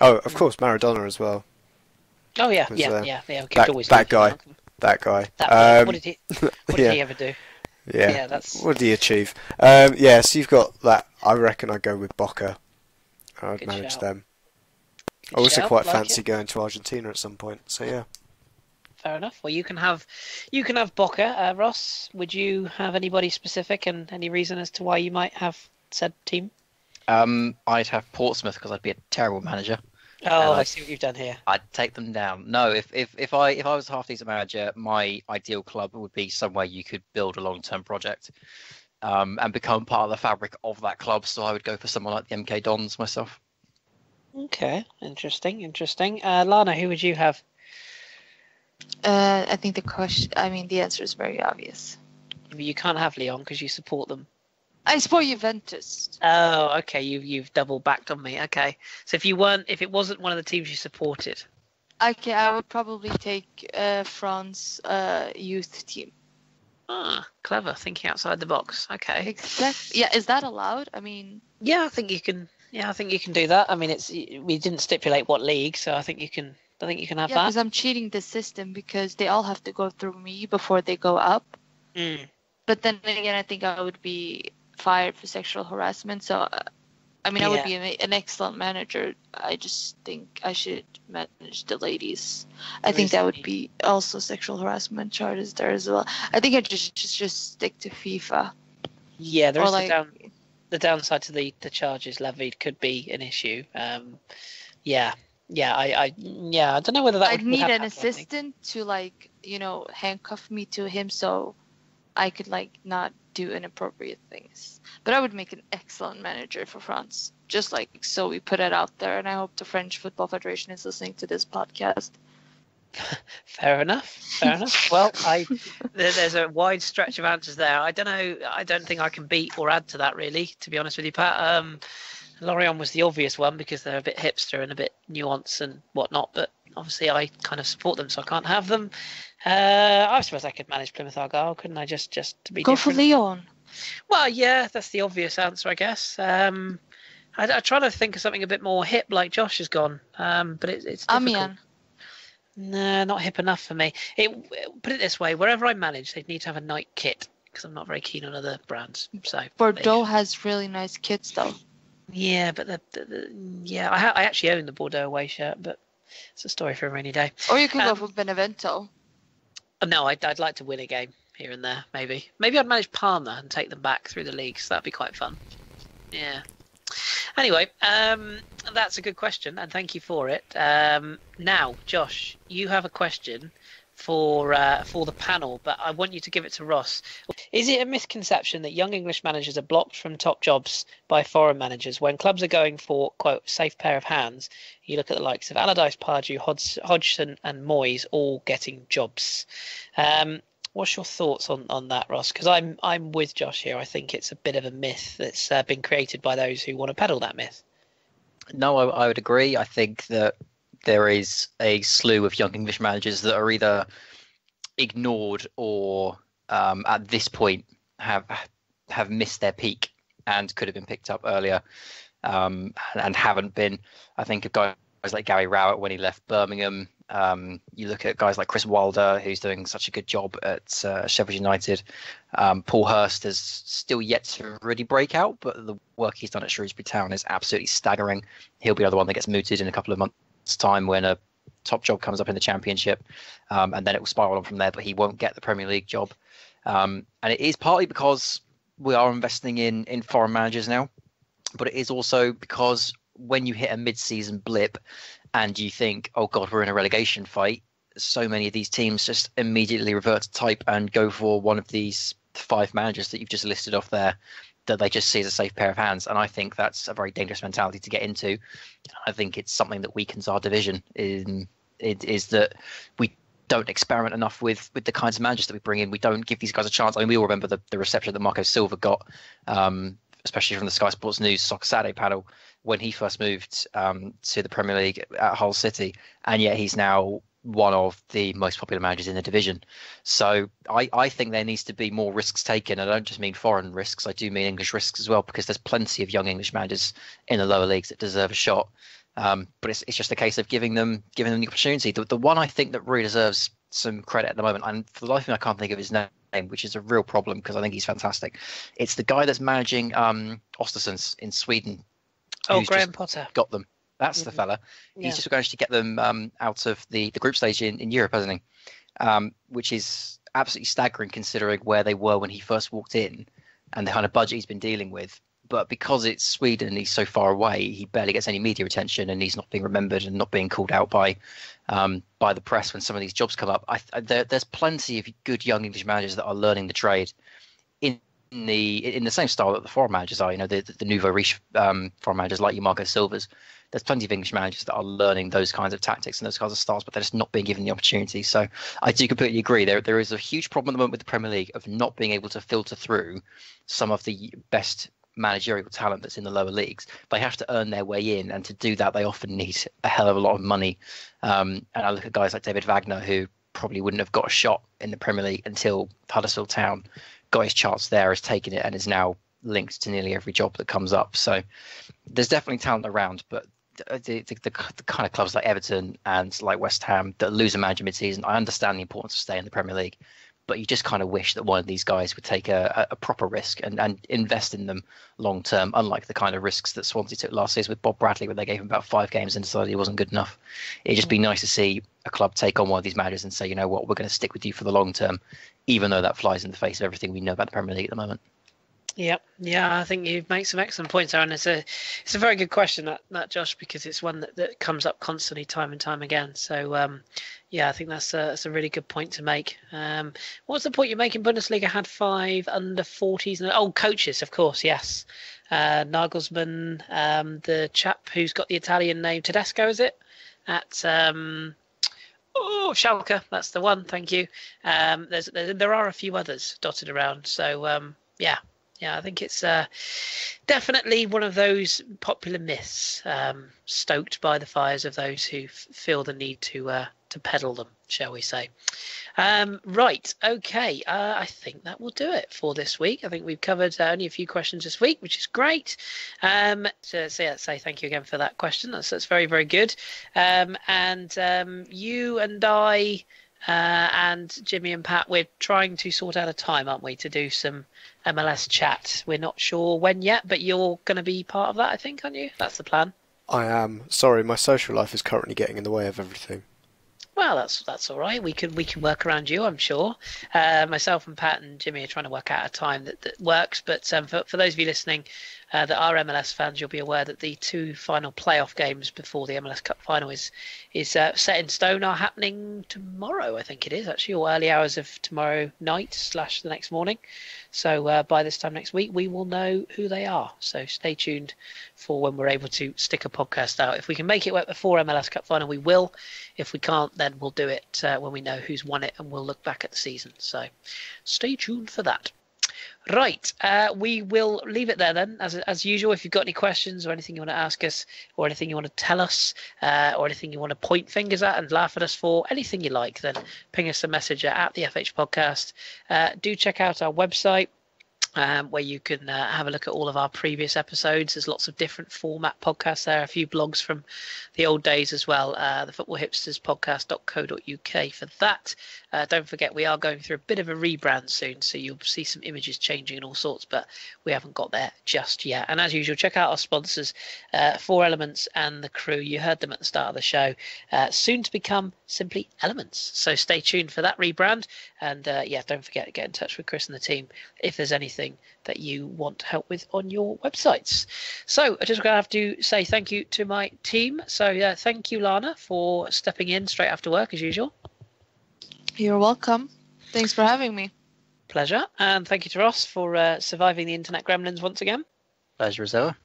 Oh, of course, Maradona as well. Oh yeah. We could always that guy. What did he ever do? Yeah. That's. What did he achieve? So you've got that. I reckon I'd go with Boca. I'd manage them. I also quite fancy going to Argentina at some point. So yeah. Fair enough. Well, you can have Boca. Ross, would you have anybody specific and any reason as to why you might have said team? I'd have Portsmouth because I'd be a terrible manager. Oh, I see what you've done here. I'd take them down. No, if I was a half-decent manager, my ideal club would be somewhere you could build a long-term project and become part of the fabric of that club. So I would go for someone like the MK Dons myself. Okay, interesting. Lana, who would you have? I think the answer is very obvious. You can't have Lyon because you support them. I support Juventus. Oh, okay. You've double backed on me. Okay, so if it wasn't one of the teams you supported, okay, I would probably take France youth team. Ah, clever, thinking outside the box. Okay. Exactly. Yeah, is that allowed? I mean. Yeah, I think you can. Yeah, I think you can do that. I mean, we didn't stipulate what league, so I think you can. have that. Yeah, because I'm cheating the system because they all have to go through me before they go up. But then again, I think I would be fired for sexual harassment. So, I would be an excellent manager. I just think I should manage the ladies. I think that would be also sexual harassment charges there as well. I think I just stick to FIFA. Yeah, there's the downside to the charges levied could be an issue. I don't know whether that I'd need an assistant to handcuff me to him so I could not do inappropriate things. But I would make an excellent manager for France. Just so we put it out there, and I hope the French Football Federation is listening to this podcast. Fair enough. Well, there's a wide stretch of answers there. I don't know. I don't think I can beat or add to that, really, to be honest with you, Pat. Lorient was the obvious one because they're a bit hipster and a bit nuanced and whatnot, but obviously I kind of support them, so I can't have them. I suppose I could manage Plymouth Argyle, couldn't I? Just to be go different. For Lyon. Well, yeah, that's the obvious answer, I guess. I try to think of something a bit more hip, like Josh has gone, but it's difficult. Amiens. No, not hip enough for me. Put it this way: wherever I manage, they'd need to have a night kit because I'm not very keen on other brands. So Bordeaux has really nice kits, though. Yeah, but I actually own the Bordeaux away shirt, but it's a story for a rainy day. Or you can go for Benevento. No, I'd like to win a game here and there, maybe. Maybe I'd manage Parma and take them back through the leagues. That'd be quite fun. Yeah. Anyway, that's a good question, and thank you for it. Now, Josh, you have a question for the panel, but I want you to give it to Ross. Is it a misconception that young English managers are blocked from top jobs by foreign managers when clubs are going for, quote, safe pair of hands? You look at the likes of Allardyce, Pardew, Hodgson and Moyes all getting jobs. What's your thoughts on that, Ross? Because I'm with Josh here. I think it's a bit of a myth that's been created by those who want to peddle that myth. No, I would agree. I think that there is a slew of young English managers that are either ignored or at this point have missed their peak and could have been picked up earlier and haven't been. I think a guy like Gary Rowett when he left Birmingham. You look at guys like Chris Wilder, who's doing such a good job at Sheffield United. Paul Hurst has still yet to really break out, but the work he's done at Shrewsbury Town is absolutely staggering. He'll be the other one that gets mooted in a couple of months' time when a top job comes up in the Championship, and then it will spiral on from there, but he won't get the Premier League job. And it is partly because we are investing in foreign managers now, but it is also because when you hit a mid-season blip and you think, oh God, we're in a relegation fight, so many of these teams just immediately revert to type and go for one of these 5 managers that you've just listed off there that they just see as a safe pair of hands. And I think that's a very dangerous mentality to get into. I think it's something that weakens our division. It is that we don't experiment enough with the kinds of managers that we bring in. We don't give these guys a chance. I mean, we all remember the reception that Marco Silva got, especially from the Sky Sports News Soccer Saturday panel when he first moved to the Premier League at Hull City. And yet he's now one of the most popular managers in the division. So I think there needs to be more risks taken. I don't just mean foreign risks. I do mean English risks as well, because there's plenty of young English managers in the lower leagues that deserve a shot. But it's just a case of giving them the opportunity. The one I think that really deserves some credit at the moment, and for the life of me I can't think of his name, which is a real problem because I think he's fantastic. It's the guy that's managing Östersunds in Sweden. Oh, Graham Potter. Got them. That's the fella. He's just managed to get them out of the group stage in Europe, hasn't he? Which is absolutely staggering considering where they were when he first walked in and the kind of budget he's been dealing with. But because it's Sweden and he's so far away, he barely gets any media attention and he's not being remembered and not being called out by the press when some of these jobs come up. There's plenty of good young English managers that are learning the trade in the same style that the foreign managers are. You know, the nouveau riche foreign managers like your Marco Silvas. There's plenty of English managers that are learning those kinds of tactics and those kinds of styles, but they're just not being given the opportunity. So I do completely agree. There is a huge problem at the moment with the Premier League of not being able to filter through some of the best managerial talent that's in the lower leagues. They have to earn their way in, and to do that they often need a hell of a lot of money. And I look at guys like David Wagner, who probably wouldn't have got a shot in the Premier League until Huddersfield Town got his chance there, has taken it and is now linked to nearly every job that comes up. So there's definitely talent around, but the kind of clubs like Everton and like West Ham that lose a manager mid-season, I understand the importance of staying in the Premier League, but you just kind of wish that one of these guys would take a proper risk and invest in them long term, unlike the kind of risks that Swansea took last season with Bob Bradley, where they gave him about 5 games and decided he wasn't good enough. It'd just be nice to see a club take on one of these managers and say, you know what, we're going to stick with you for the long term, even though that flies in the face of everything we know about the Premier League at the moment. Yeah, I think you make some excellent points, Aaron. It's a very good question, that Josh, because it's one that comes up constantly, time and time again. So, I think that's a really good point to make. What's the point you're making? Bundesliga had 5 under 40s. And, coaches, of course, yes. Nagelsmann, the chap who's got the Italian name, Tedesco, is it? At Schalke, that's the one. Thank you. There are a few others dotted around. So, Yeah, I think it's definitely one of those popular myths stoked by the fires of those who feel the need to peddle them, shall we say. Right, okay. I think that will do it for this week. I think we've covered only a few questions this week, which is great. Say thank you again for that question. That's very, very good. And you and I... and Jimmy and Pat, we're trying to sort out a time, aren't we, to do some MLS chat. We're not sure when yet, but you're going to be part of that, I think, aren't you? That's the plan. I am. Sorry, my social life is currently getting in the way of everything. Well, that's all right. We can work around you, I'm sure. Myself and Pat and Jimmy are trying to work out a time that works. But for those of you listening that are MLS fans, you'll be aware that the 2 final playoff games before the MLS Cup final is set in stone, are happening tomorrow, I think it is, actually, or early hours of tomorrow night / the next morning. So by this time next week, we will know who they are. So stay tuned for when we're able to stick a podcast out. If we can make it work before MLS Cup final, we will. If we can't, then we'll do it when we know who's won it, and we'll look back at the season. So stay tuned for that. Right, we will leave it there then, as usual. If you've got any questions or anything you want to ask us, or anything you want to tell us, or anything you want to point fingers at and laugh at us for, anything you like, then ping us a message at the FH Podcast. Do check out our website. where you can have a look at all of our previous episodes. There's lots of different format podcasts there, a few blogs from the old days as well. The Football Hipsters podcast.co.uk for that. Don't forget, we are going through a bit of a rebrand soon, so you'll see some images changing and all sorts, but we haven't got there just yet. And as usual, check out our sponsors, Four Elements and The Crew. You heard them at the start of the show. Soon to become simply Elements. So stay tuned for that rebrand. And don't forget to get in touch with Chris and the team if there's anything that you want help with on your websites. So I just going to have to say thank you to my team. So thank you, Lana, for stepping in straight after work as usual. You're welcome. Thanks for having me. Pleasure. And thank you to Ross for surviving the internet gremlins once again. Pleasure as ever.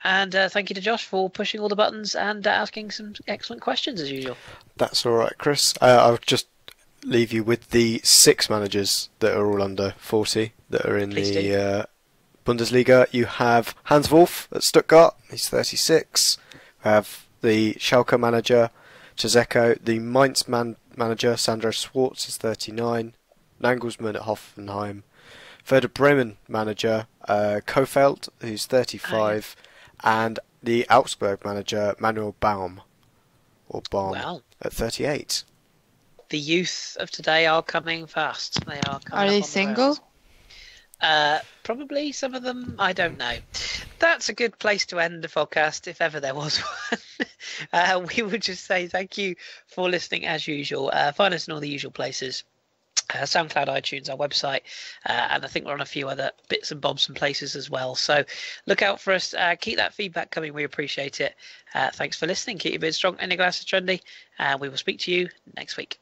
And thank you to Josh for pushing all the buttons and asking some excellent questions as usual. That's all right, Chris. I'll just leave you with the 6 managers that are all under 40 that are in the Bundesliga. You have Hans Wolf at Stuttgart, he's 36. We have the Schalke manager, Chizeko. The Mainz manager, Sandro Schwartz, is 39. Nagelsmann at Hoffenheim. Werder Bremen manager, Kofeld, who's 35. And the Augsburg manager, Manuel Baum, Wow. at 38. The youth of today are coming fast. They are coming. Are they single? Probably some of them. I don't know. That's a good place to end the podcast, if ever there was one. We would just say thank you for listening as usual. Find us in all the usual places. SoundCloud, iTunes, our website, and I think we're on a few other bits and bobs and places as well. So look out for us. Keep that feedback coming. We appreciate it. Thanks for listening. Keep your beard strong and your glasses trendy. And we will speak to you next week.